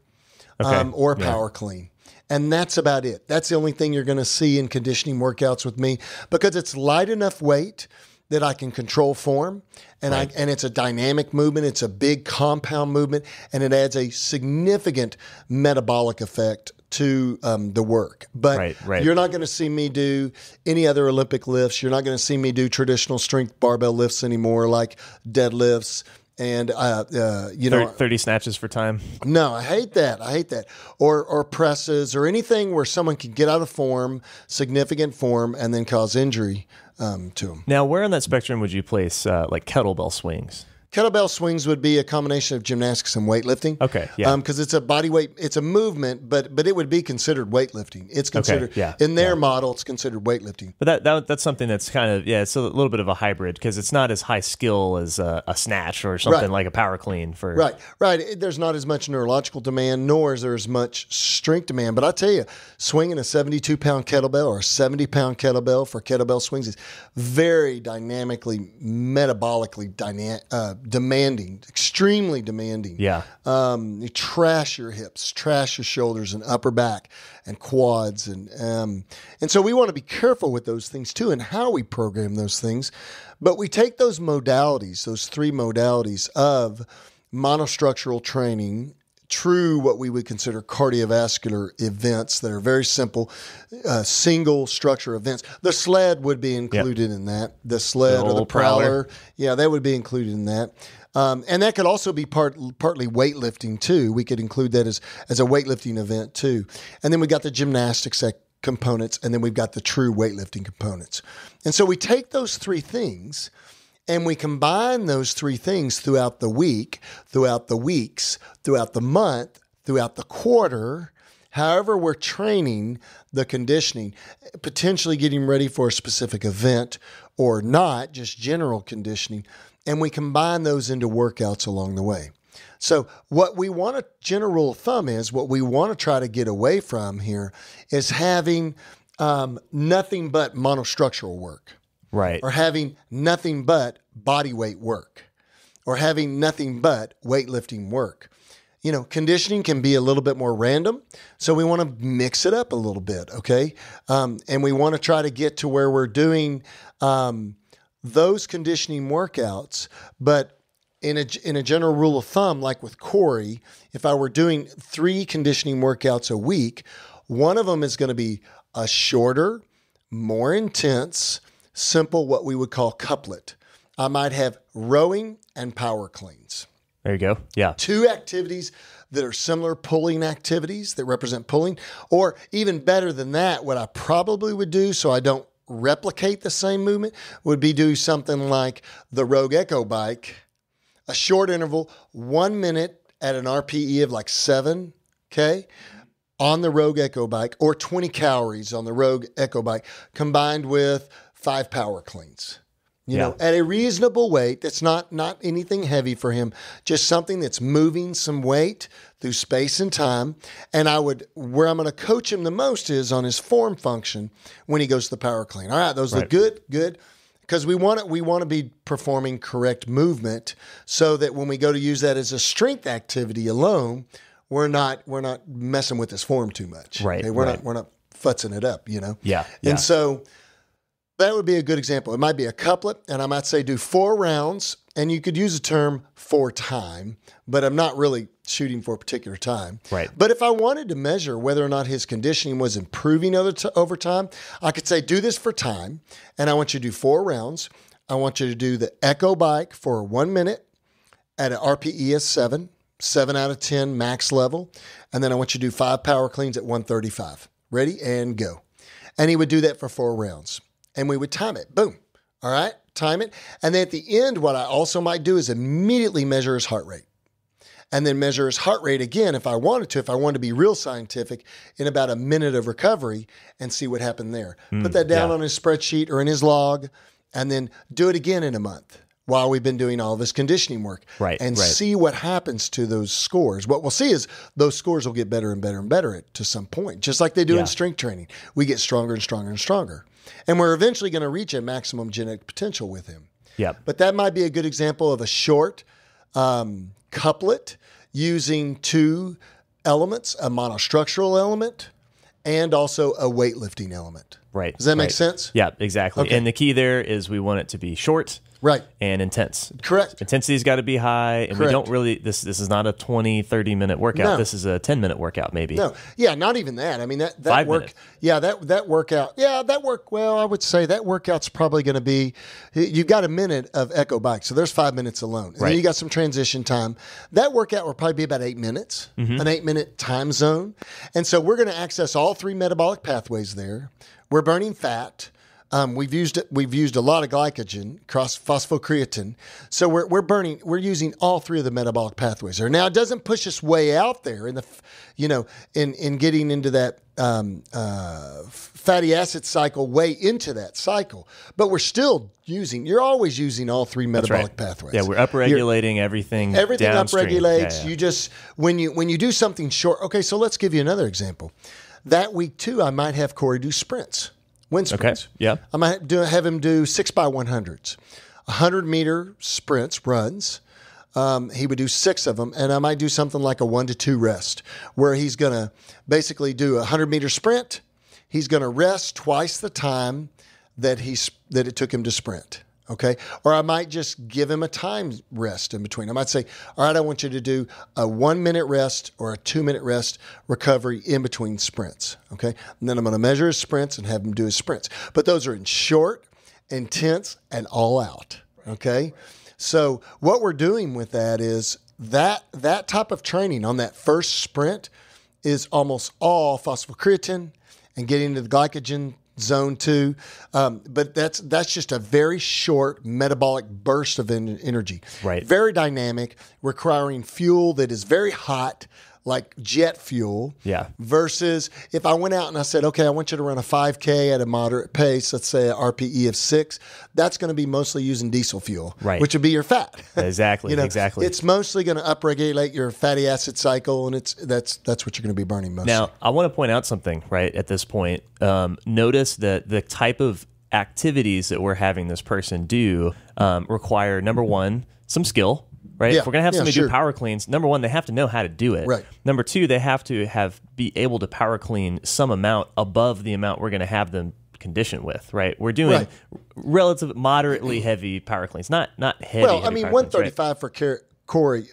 or a power clean. And that's about it. That's the only thing you're going to see in conditioning workouts with me because it's light enough weight that I can control form, and and it's a dynamic movement. It's a big compound movement, and it adds a significant metabolic effect to the work. But you're not going to see me do any other Olympic lifts. You're not going to see me do traditional strength barbell lifts anymore, like deadlifts and 30 snatches for time. No, I hate that. Or presses or anything where someone can get out of form, significant form, and then cause injury to them. Now, where on that spectrum would you place like kettlebell swings? Kettlebell swings would be a combination of gymnastics and weightlifting. Okay, yeah. Because it's a body weight, it's a movement, but it would be considered weightlifting. It's considered, in their model, it's considered weightlifting. But that's something that's kind of, it's a little bit of a hybrid because it's not as high skill as a snatch or something like a power clean. Right. There's not as much neurological demand, nor is there as much strength demand. But I tell you, swinging a 72-pound kettlebell or a 70-pound kettlebell for kettlebell swings is very dynamically, metabolically demanding, extremely demanding. Yeah. You trash your hips, trash your shoulders and upper back and quads. And so we want to be careful with those things too and how we program those things. But we take those modalities, those three modalities of monostructural training, true what we would consider cardiovascular events that are very simple, single structure events. The sled would be included in that. The sled or the prowler. Yeah, that would be included in that. And that could also be partly weightlifting too. We could include that as a weightlifting event too. And then we got the gymnastics components, and then we've got the true weightlifting components. And so we take those three things and we combine those three things throughout the week, throughout the weeks, throughout the month, throughout the quarter, however we're training the conditioning, potentially getting ready for a specific event or not, just general conditioning, and we combine those into workouts along the way. So what we want, a general rule of thumb is, what we want to try to get away from here is having nothing but monostructural work. Right. Or having nothing but body weight work, or having nothing but weightlifting work. You know, conditioning can be a little bit more random, so we want to mix it up a little bit, okay? And we want to try to get to where we're doing those conditioning workouts, but in a general rule of thumb, like with Corey, if I were doing 3 conditioning workouts a week, one of them is going to be a shorter, more intense, simple, what we would call couplet. I might have rowing and power cleans. There you go. Yeah. 2 activities that are similar pulling activities that represent pulling, or even better than that, what I probably would do so I don't replicate the same movement would be do something like the Rogue Echo bike, a short interval, 1 minute at an RPE of like 7, okay, on the Rogue Echo bike, or 20 calories on the Rogue Echo bike, combined with 5 power cleans. You know, at a reasonable weight, that's not anything heavy for him, just something that's moving some weight through space and time. And where I'm going to coach him the most is on his form function when he goes to the power clean. All right, those look good, because we want to be performing correct movement so that when we go to use that as a strength activity alone, we're not messing with his form too much. Right. Okay? We're not futzing it up, you know? Yeah. And so that would be a good example. It might be a couplet, and I might say do 4 rounds, and you could use the term for time, but I'm not really shooting for a particular time. Right. But if I wanted to measure whether or not his conditioning was improving over time, I could say do this for time, and I want you to do 4 rounds. I want you to do the echo bike for 1 minute at an RPE of 7 out of 10 max level, and then I want you to do 5 power cleans at 135. Ready and go. And he would do that for 4 rounds. And we would time it. Boom. All right. Time it. And then at the end, what I also might do is immediately measure his heart rate. And then measure his heart rate again if I wanted to be real scientific, in about a minute of recovery and see what happened there. Put that down on his spreadsheet or in his log, and then do it again in a month while we've been doing all of this conditioning work. And see what happens to those scores. What we'll see is those scores will get better and better and better to some point, just like they do in strength training. We get stronger and stronger and stronger. And we're eventually going to reach a maximum genetic potential with him. But that might be a good example of a short couplet using 2 elements, a monostructural element and also a weightlifting element. Does that make sense? Yeah, exactly. And the key there is we want it to be short. And intense. Correct. Intensity's got to be high. And we don't really, this is not a 20, 30-minute workout. No. This is a 10-minute workout maybe. No. Yeah, not even that. I mean, that 5 work. minutes. Yeah, that workout. Yeah, well, I would say that workout's probably going to be, you've got a minute of echo bike. So there's 5 minutes alone. And then you got some transition time. That workout will probably be about 8 minutes, an 8-minute time zone. And so we're going to access all 3 metabolic pathways there. We're burning fat. We've used a lot of glycogen, phosphocreatine. So we're using all 3 of the metabolic pathways there. Now it doesn't push us way out there in in getting into that fatty acid cycle, way into that cycle. But we're still you're always using all 3 metabolic pathways. Yeah, we're upregulating everything. Everything downstream. upregulates. Yeah. You just when you do something short. Okay, so let's give you another example. That week 2, I might have Corey do sprints. Wind sprints. I might have him do 6x100s, 100-meter sprints, runs. He would do 6 of them, and I might do something like a 1 to 2 rest, where he's going to basically do a 100-meter sprint. He's going to rest twice the time that it took him to sprint. Okay. Or I might just give him a time rest in between. I might say, all right, I want you to do a 1-minute rest or a 2-minute rest recovery in between sprints. Okay. And then I'm going to measure his sprints and have him do his sprints. But those are in short, intense, and all out. Okay. So what we're doing with that is that type of training on that first sprint is almost all phosphocreatine and getting into the glycogen zone 2, but that's just a very short metabolic burst of energy. Very dynamic, requiring fuel that is very hot, like jet fuel. Versus if I went out and I said, okay, I want you to run a 5K at a moderate pace, let's say an RPE of 6, that's going to be mostly using diesel fuel, which would be your fat. Exactly. It's mostly going to upregulate your fatty acid cycle, and that's what you're going to be burning mostly. Now, I want to point out something at this point. Notice that the type of activities that we're having this person do require, number 1, some skill. If we're going to have somebody do power cleans, number 1, they have to know how to do it. Number 2, they have to be able to power clean some amount above the amount we're going to have them condition with. We're doing relative, moderately heavy power cleans, not heavy. Well, I mean, 135 for Corey.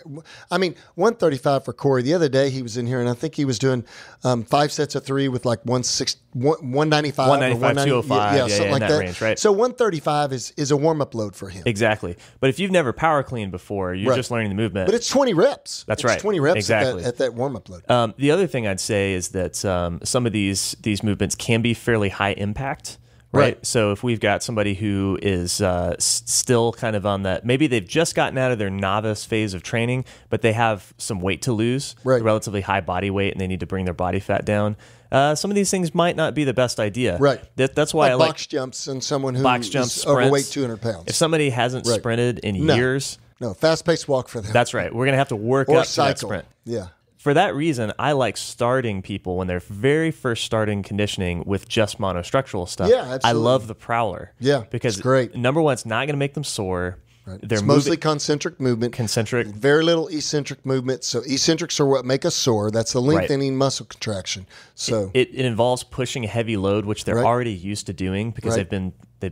I mean, 135 for Corey. The other day he was in here, and I think he was doing 5 sets of 3 with like 195, 205, something like that. Range, So 135 is a warm-up load for him. Exactly. But if you've never power cleaned before, you're just learning the movement. But it's 20 reps. That's right. 20 reps at that warm-up load. The other thing I'd say is that some of these movements can be fairly high impact. Right. So if we've got somebody who is still kind of on that, maybe they've just gotten out of their novice phase of training, but they have some weight to lose, relatively high body weight, and they need to bring their body fat down. Some of these things might not be the best idea. Right. That's why I like box jumps and someone who box jumps, is sprints. overweight 200 pounds. If somebody hasn't sprinted in years. No, fast-paced walk for them. That's right. We're going to have to work up to that sprint. Yeah. For that reason, I like starting people when they're very first starting conditioning with just monostructural stuff. Yeah, absolutely. I love the prowler. Yeah, because it's great. Number one, it's not going to make them sore. Right. It's mostly concentric movement. Very little eccentric movement. So eccentrics are what make us sore. That's the lengthening muscle contraction. So it involves pushing a heavy load, which they're already used to doing because they've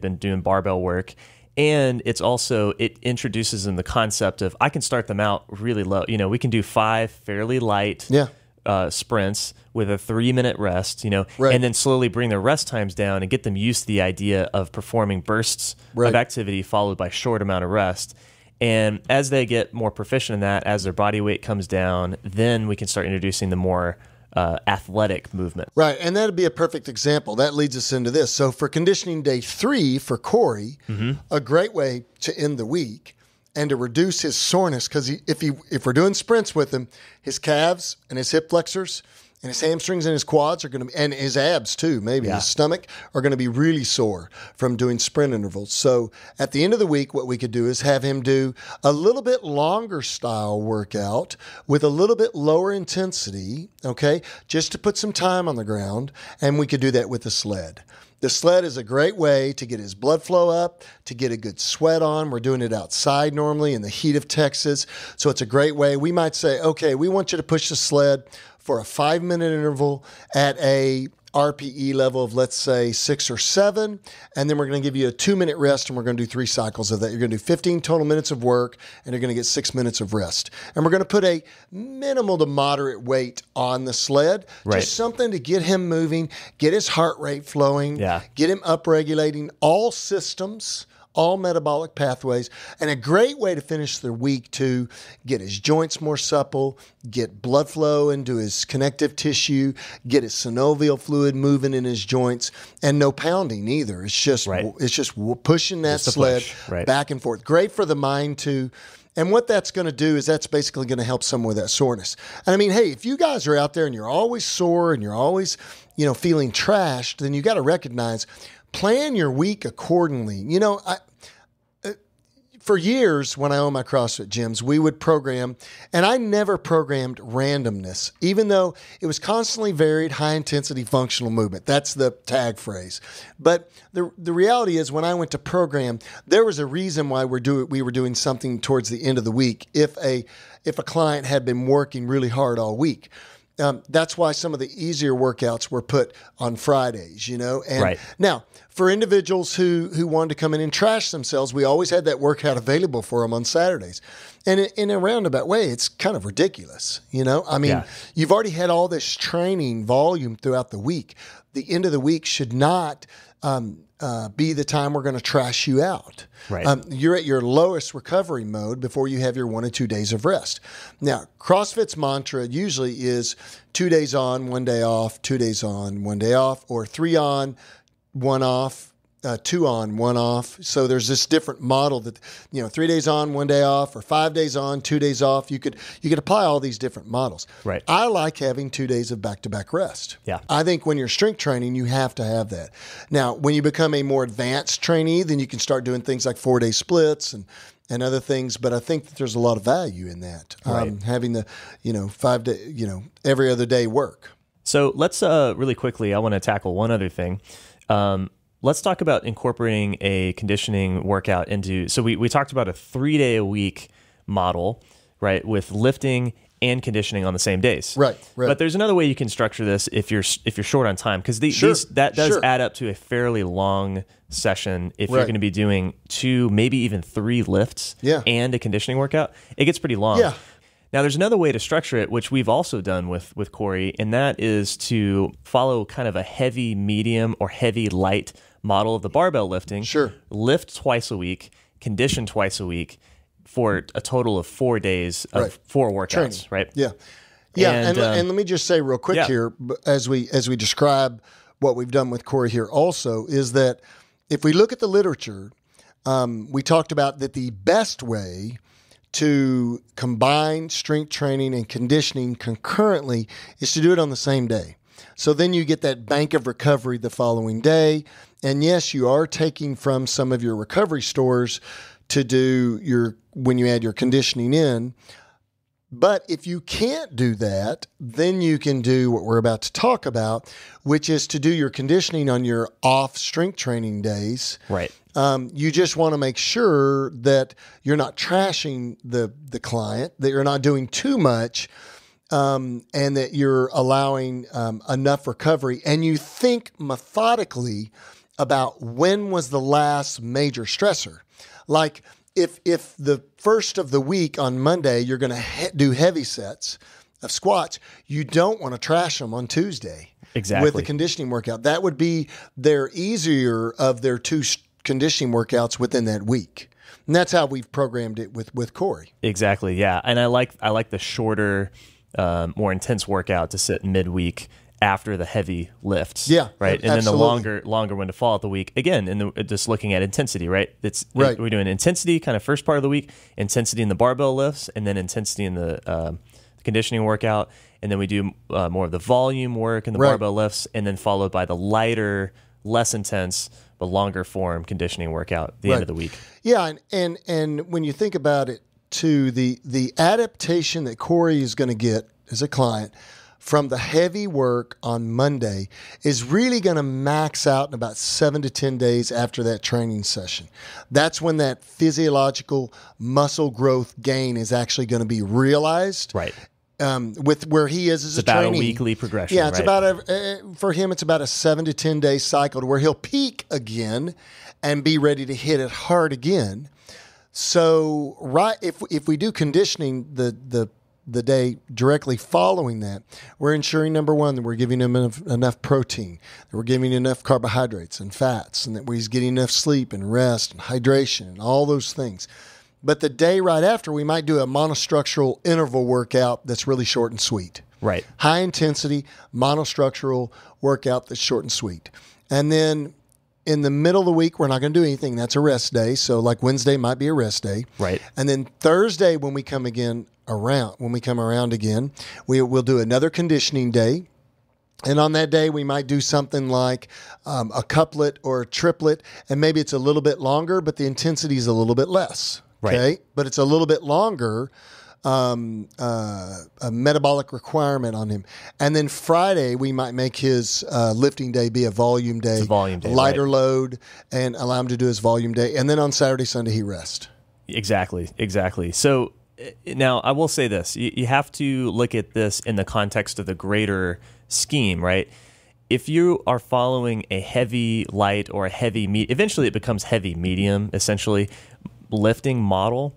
been doing barbell work. And it's also, it introduces them the concept of, I can start them out really low. We can do 5 fairly light sprints with a 3-minute rest, and then slowly bring their rest times down and get them used to the idea of performing bursts of activity followed by short amount of rest. And as they get more proficient in that, as their body weight comes down, then we can start introducing the more athletic movement. Right, and that would be a perfect example. That leads us into this. So for conditioning day 3 for Corey, a great way to end the week and to reduce his soreness, because if we're doing sprints with him, his calves and his hip flexors and his hamstrings and his quads are going to be, and his abs too, maybe his stomach, are going to be really sore from doing sprint intervals. So at the end of the week, what we could do is have him do a little bit longer style workout with a little bit lower intensity, okay, just to put some time on the ground, and we could do that with the sled. The sled is a great way to get his blood flow up, to get a good sweat on. We're doing it outside normally in the heat of Texas. So it's a great way. We might say, okay, we want you to push the sled for a 5-minute interval at a RPE level of, let's say, 6 or 7, and then we're going to give you a 2-minute rest, and we're going to do 3 cycles of that. You're going to do 15 total minutes of work, and you're going to get 6 minutes of rest. And we're going to put a minimal to moderate weight on the sled, just something to get him moving, get his heart rate flowing, get him upregulating all systems, all metabolic pathways, and a great way to finish the week to get his joints more supple, get blood flow into his connective tissue, get his synovial fluid moving in his joints, and no pounding either. It's just pushing that sled back and forth. Great for the mind too. And what that's going to do is that's basically going to help someone with that soreness. And I mean, hey, if you guys are out there and you're always sore and you're always, feeling trashed, then you got to recognize, plan your week accordingly. For years, when I owned my CrossFit gyms, we would program, and I never programmed randomness, even though it was constantly varied, high-intensity functional movement. That's the tag phrase. But the reality is, when I went to program, there was a reason why we were doing something towards the end of the week if a client had been working really hard all week. That's why some of the easier workouts were put on Fridays, And now, for individuals who wanted to come in and trash themselves, we always had that workout available for them on Saturdays. And in a roundabout way, it's kind of ridiculous, I mean, you've already had all this training volume throughout the week. The end of the week should not be the time we're going to trash you out. You're at your lowest recovery mode before you have your 1 or 2 days of rest. Now, CrossFit's mantra usually is 2 days on, 1 day off, 2 days on, 1 day off, or 3 on, 1 off, 2 on, 1 off. So there's this different model that, 3 days on, 1 day off, or 5 days on, 2 days off. You could apply all these different models. I like having 2 days of back-to-back rest. I think when you're strength training, you have to have that. Now, when you become a more advanced trainee, then you can start doing things like 4-day splits and other things. But I think that there's a lot of value in that, having the 5 day, every other day work. So let's really quickly, I want to tackle one other thing. Let's talk about incorporating a conditioning workout into, so we talked about a 3-day-a-week model, right, with lifting and conditioning on the same days. Right. But there's another way you can structure this if you're short on time, because that does add up to a fairly long session if you're going to be doing 2, maybe even 3 lifts and a conditioning workout. It gets pretty long. Now, there's another way to structure it, which we've also done with Corey, and that is to follow kind of a heavy medium or heavy light model of the barbell lifting. Lift twice a week, condition twice a week for a total of 4 days of 4 workouts, training. And let me just say real quick here, as we describe what we've done with Corey here also is that if we look at the literature, we talked about that the best way to combine strength training and conditioning concurrently is to do it on the same day. So then you get that bank of recovery the following day. And yes, you are taking from some of your recovery stores to do when you add your conditioning in. But if you can't do that, then you can do what we're about to talk about, which is to do your conditioning on your off strength training days. Right. You just want to make sure that you're not trashing the client, that you're not doing too much, and that you're allowing enough recovery. And you think methodically about when was the last major stressor. Like if the first of the week on Monday, you're going to do heavy sets of squats, you don't want to trash them on Tuesday. Exactly. With the conditioning workout. That would be their easier of their two conditioning workouts within that week. And that's how we've programmed it with Corey. Exactly. Yeah. And I like the shorter, more intense workout to sit midweek after the heavy lifts. Yeah. Right. And absolutely. then the longer one to fall out the week. Again, just looking at intensity, right? Right. We're doing intensity kind of first part of the week, intensity in the barbell lifts, and then intensity in the conditioning workout. And then we do more of the volume work in the barbell lifts, and then followed by the lighter, less intense, but longer form conditioning workout at the end of the week. Yeah. And when you think about it too, the adaptation that Corey is going to get as a client from the heavy work on Monday is really going to max out in about 7 to 10 days after that training session. That's when that physiological muscle growth gain is actually going to be realized. Right. With where he is as a trainee. It's about trainee. a weekly progression. Yeah, it's about for him, it's about a 7 to 10 day cycle to where he'll peak again and be ready to hit it hard again. So if we do conditioning the day directly following that, we're ensuring, number one, that we're giving him enough protein, that we're giving enough carbohydrates and fats, and that he's getting enough sleep and rest and hydration and all those things. But the day right after, we might do a monostructural interval workout that's really short and sweet. Right. High intensity monostructural workout that's short and sweet. And then in the middle of the week, we're not going to do anything. That's a rest day. So like Wednesday might be a rest day. Right. And then Thursday, when we come around again, we'll do another conditioning day. And on that day, we might do something like a couplet or a triplet, and maybe it's a little bit longer, but the intensity is a little bit less. Right. Okay, but it's a little bit longer, a metabolic requirement on him. And then Friday, we might make his lifting day be a volume day, lighter load, and allow him to do his volume day. And then on Saturday, Sunday, he rests. Exactly. So now I will say this. You have to look at this in the context of the greater scheme, right? If you are following a heavy light or a heavy eventually it becomes heavy medium, essentially, lifting model,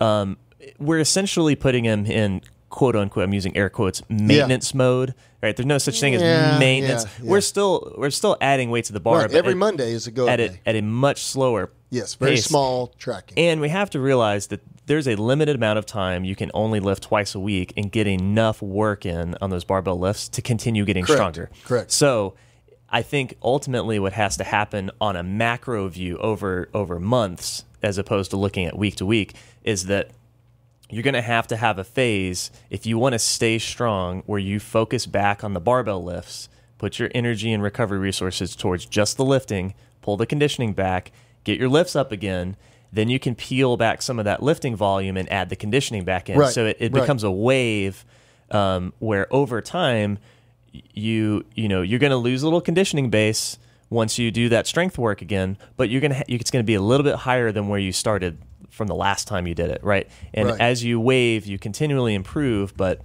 we're essentially putting him in quote unquote, I'm using air quotes, maintenance mode, right? There's no such thing as maintenance. Yeah. We're still adding weight to the bar. Right. But every Monday is a go day. At a much slower very pace. Small tracking. And we have to realize that there's a limited amount of time you can only lift twice a week and get enough work in on those barbell lifts to continue getting stronger. Correct. So I think ultimately what has to happen on a macro view over months, as opposed to looking at week to week, is that you're going to have a phase, if you want to stay strong, where you focus back on the barbell lifts, put your energy and recovery resources towards just the lifting, pull the conditioning back, get your lifts up again, then you can peel back some of that lifting volume and add the conditioning back in. Right. So it becomes a wave where over time you're going to lose a little conditioning base once you do that strength work again, but it's going to be a little bit higher than where you started from the last time you did it, right? And as you wave, you continually improve, but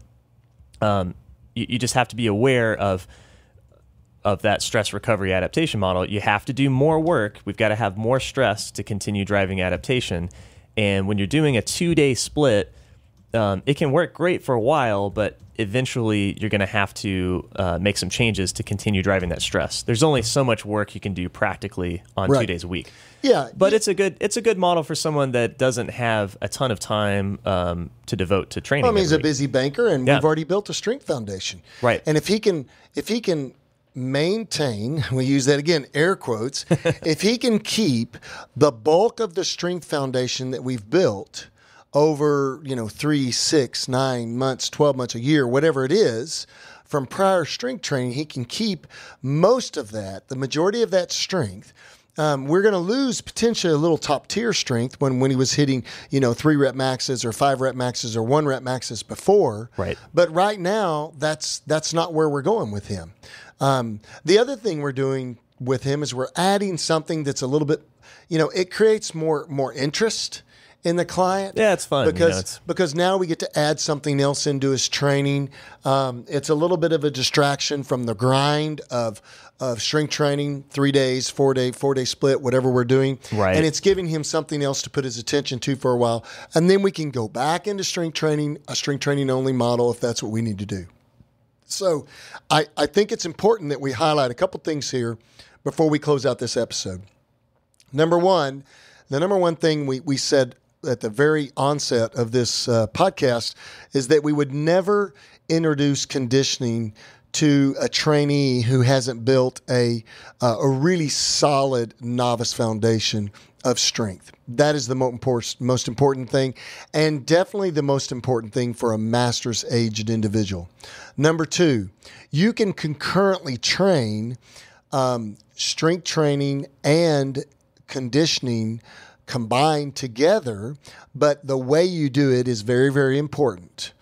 you just have to be aware of that stress recovery adaptation model. You have to do more work. We've got to have more stress to continue driving adaptation. And when you're doing a 2-day split, it can work great for a while, but eventually you're going to have to make some changes to continue driving that stress. There's only so much work you can do practically on 2 days a week. Yeah, but it's a good model for someone that doesn't have a ton of time to devote to training. Well, I mean, he's a busy banker, and we've already built a strength foundation. Right. And if he can maintain, we use that again, air quotes, if he can keep the bulk of the strength foundation that we've built over, 3, 6, 9 months, 12 months, a year, whatever it is, from prior strength training, he can keep most of that, the majority of that strength. We're going to lose potentially a little top tier strength when he was hitting, 3 rep maxes or 5 rep maxes or 1 rep maxes before. Right. But right now, that's not where we're going with him. The other thing we're doing with him is we're adding something that's a little bit, it creates more interest in the client. Yeah, it's fun. Because now we get to add something else into his training. It's a little bit of a distraction from the grind of strength training, 3 days, 4-day split, whatever we're doing. Right. And it's giving him something else to put his attention to for a while. And then we can go back into strength training, a strength training only model if that's what we need to do. So I think it's important that we highlight a couple things here before we close out this episode. The number one thing we said at the very onset of this podcast is that we would never introduce conditioning to a trainee who hasn't built a really solid novice foundation of strength. That is the most important thing, and definitely the most important thing for a master's aged individual. Number two, you can concurrently train strength training and conditioning combined together, but the way you do it is very, very important.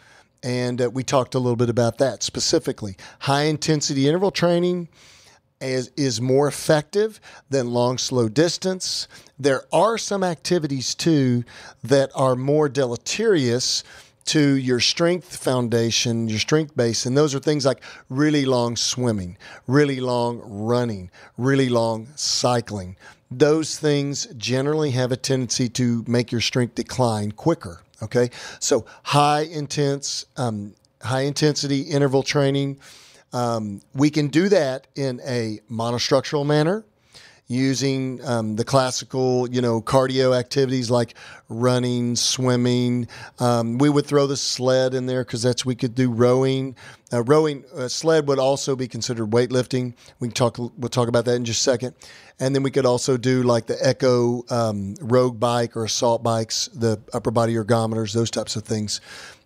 And we talked a little bit about that specifically. High intensity interval training is more effective than long, slow distance. There are some activities too that are more deleterious to your strength foundation, your strength base. And those are things like really long swimming, really long running, really long cycling. Those things generally have a tendency to make your strength decline quicker. Okay. So high intensity interval training. We can do that in a monostructural manner using the classical, cardio activities like running, swimming. We would throw the sled in there because we could do rowing. Sled would also be considered weightlifting. We'll talk about that in just a second. And then we could also do like the Echo rogue bike or assault bikes, the upper body ergometers, those types of things.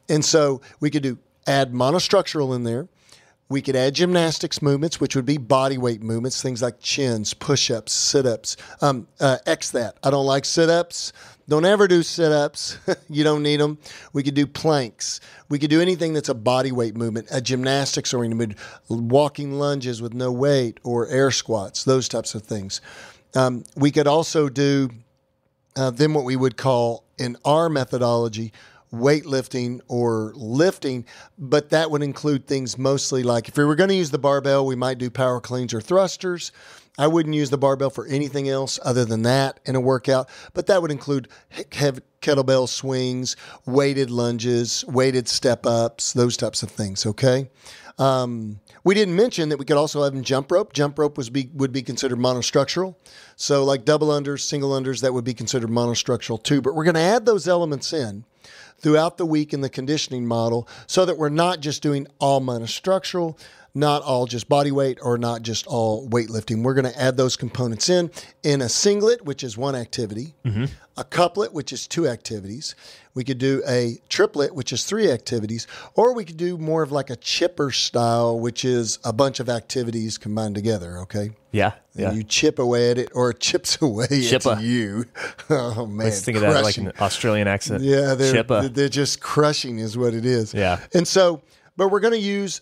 And so we could add monostructural in there. We could add gymnastics movements, which would be body weight movements, things like chins, push-ups, sit-ups. X that. I don't like sit-ups. Don't ever do sit-ups. You don't need them. We could do planks. We could do anything that's a body weight movement, a gymnastics oriented movement, walking lunges with no weight or air squats, those types of things. We could also do then what we would call in our methodology weightlifting or lifting, but that would include things mostly like if we were going to use the barbell, we might do power cleans or thrusters. I wouldn't use the barbell for anything else other than that in a workout, but that would include kettlebell swings, weighted lunges, weighted step-ups, those types of things, okay? We didn't mention that we could also have jump rope. Jump rope would be considered monostructural. So like double unders, single unders, that would be considered monostructural too. But we're going to add those elements in throughout the week in the conditioning model so that we're not just doing all monostructural, not all just body weight, or not just all weightlifting. We're going to add those components in a singlet, which is one activity, a couplet, which is 2 activities. We could do a triplet, which is 3 activities, or we could do more of like a chipper style, which is a bunch of activities combined together, okay? Yeah. And you chip away at it, or it chips away at you. Oh, man. Let's think of that like an Australian accent. Yeah, they're just crushing is what it is. Yeah. And so, but we're going to use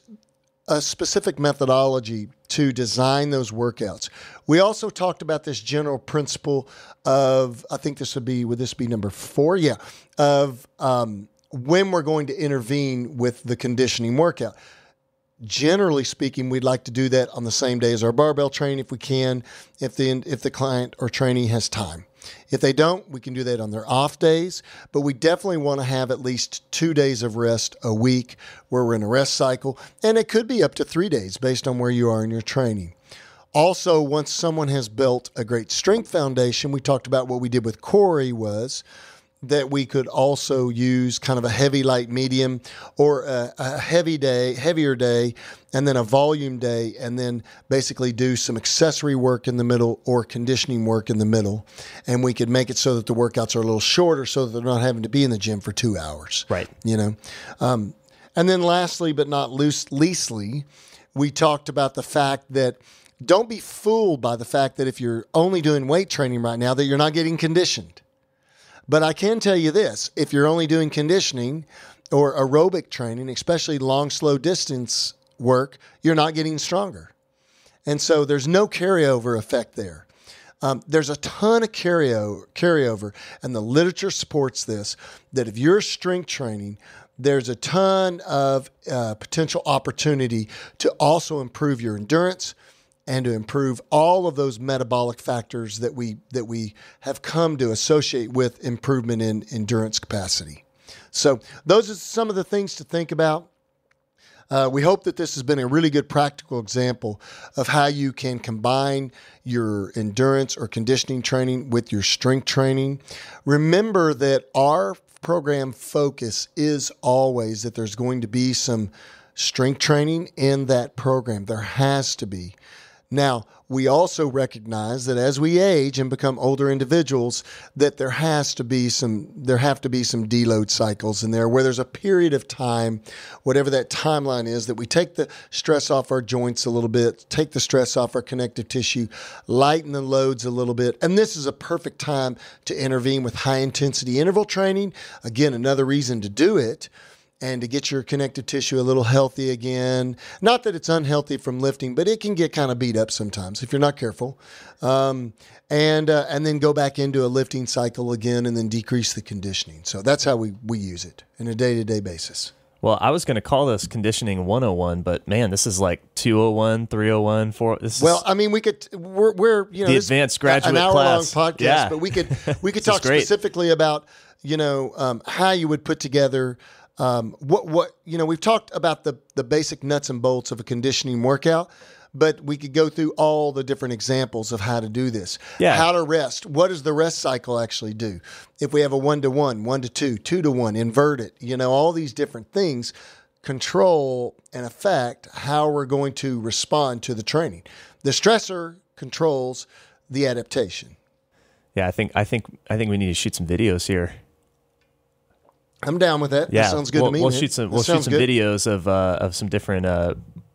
a specific methodology to design those workouts. We also talked about this general principle of, I think would this be number 4? Yeah. Of when we're going to intervene with the conditioning workout. Generally speaking, we'd like to do that on the same day as our barbell training if we can, if the client or trainee has time. If they don't, we can do that on their off days, but we definitely want to have at least 2 days of rest a week where we're in a rest cycle, and it could be up to 3 days based on where you are in your training. Also, once someone has built a great strength foundation, we talked about what we did with Corey was that we could also use kind of a heavy, light, medium, or a heavier day, and then a volume day, and then basically do some accessory work in the middle or conditioning work in the middle. And we could make it so that the workouts are a little shorter so that they're not having to be in the gym for 2 hours. Right. And then lastly, but not leastly, we talked about the fact that don't be fooled by the fact that if you're only doing weight training right now, that you're not getting conditioned. But I can tell you this, if you're only doing conditioning or aerobic training, especially long, slow distance work, you're not getting stronger. And so there's no carryover effect there. There's a ton of carryover, and the literature supports this, that if you're strength training, there's a ton of potential opportunity to also improve your endurance and to improve all of those metabolic factors that we have come to associate with improvement in endurance capacity. So those are some of the things to think about. We hope that this has been a really good practical example of how you can combine your endurance or conditioning training with your strength training. Remember that our program focus is always that there's going to be some strength training in that program. There has to be. Now, we also recognize that as we age and become older individuals, that there have to be some deload cycles in there where there's a period of time, whatever that timeline is, that we take the stress off our joints a little bit, take the stress off our connective tissue, lighten the loads a little bit. And this is a perfect time to intervene with high intensity interval training. Again, another reason to do it. And to get your connective tissue a little healthy again. Not that it's unhealthy from lifting, but it can get kind of beat up sometimes if you're not careful. And then go back into a lifting cycle again and then decrease the conditioning. So that's how we use it on a day-to-day basis. Well, I was going to call this conditioning 101, but man, this is like 201, 301, 4. Well, I mean, we're the advanced graduate an hour-long podcast, yeah. but we could talk specifically about how you would put together. We've talked about the basic nuts and bolts of a conditioning workout, but we could go through all the different examples of how to do this. Yeah. How to rest. What does the rest cycle actually do? If we have a 1-to-1, 1-to-2, 2-to-1, invert it, all these different things control and affect how we're going to respond to the training. The stressor controls the adaptation. Yeah, I think we need to shoot some videos here. I'm down with that. Yeah, that sounds good to me. We'll shoot some videos of some different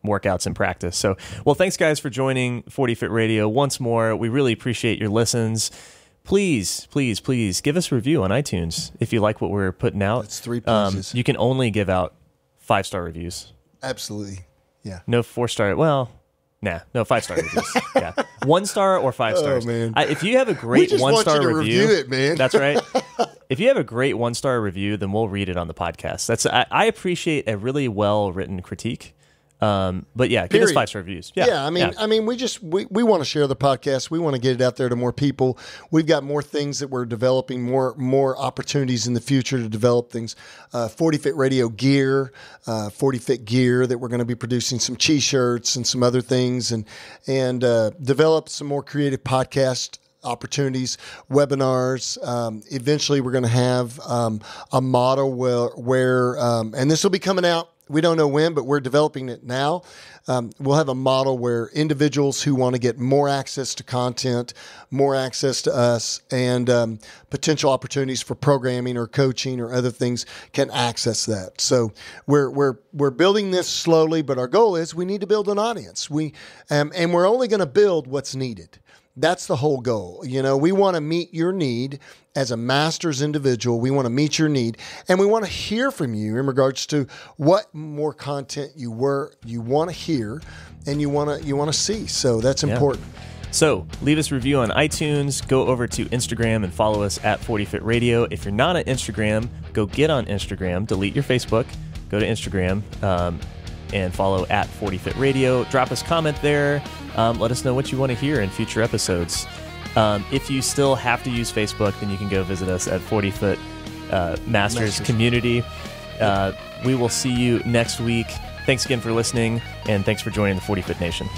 workouts in practice. So, well, thanks guys for joining 40 Fit Radio once more. We really appreciate your listens. Please give us a review on iTunes if you like what we're putting out. That's 3 pieces. You can only give out 5-star reviews. Absolutely. Yeah. No 4-star. Well, no 5-star reviews. Yeah, 1-star or 5 stars. Oh, man. If you have a great 1-star review, it, man. That's right. If you have a great 1-star review, then we'll read it on the podcast. I appreciate a really well written critique. But yeah, give us 5-star reviews. Yeah. I mean, we want to share the podcast. We want to get it out there to more people. We've got more things that we're developing, more opportunities in the future to develop things. 40 Fit Radio gear, 40 Fit gear that we're going to be producing, some T-shirts and some other things, and develop some more creative podcast opportunities, webinars. Eventually, we're going to have a model where and this will be coming out. We don't know when, but we're developing it now. We'll have a model where individuals who want to get more access to content, more access to us, and potential opportunities for programming or coaching or other things can access that. So we're building this slowly, but our goal is we need to build an audience. And we're only going to build what's needed. That's the whole goal. We want to meet your need as a master's individual. We want to meet your need, and we want to hear from you in regards to what more content you want to hear and you want to see. So that's important. So leave us a review on iTunes. Go over to Instagram and follow us at 40 Fit Radio. If you're not on Instagram, go get on Instagram. Delete your Facebook. Go to Instagram and follow at 40 Fit Radio. Drop us a comment there. Let us know what you want to hear in future episodes. If you still have to use Facebook, then you can go visit us at 40 Foot Masters Community. We will see you next week. Thanks again for listening, and thanks for joining the 40 Foot Nation.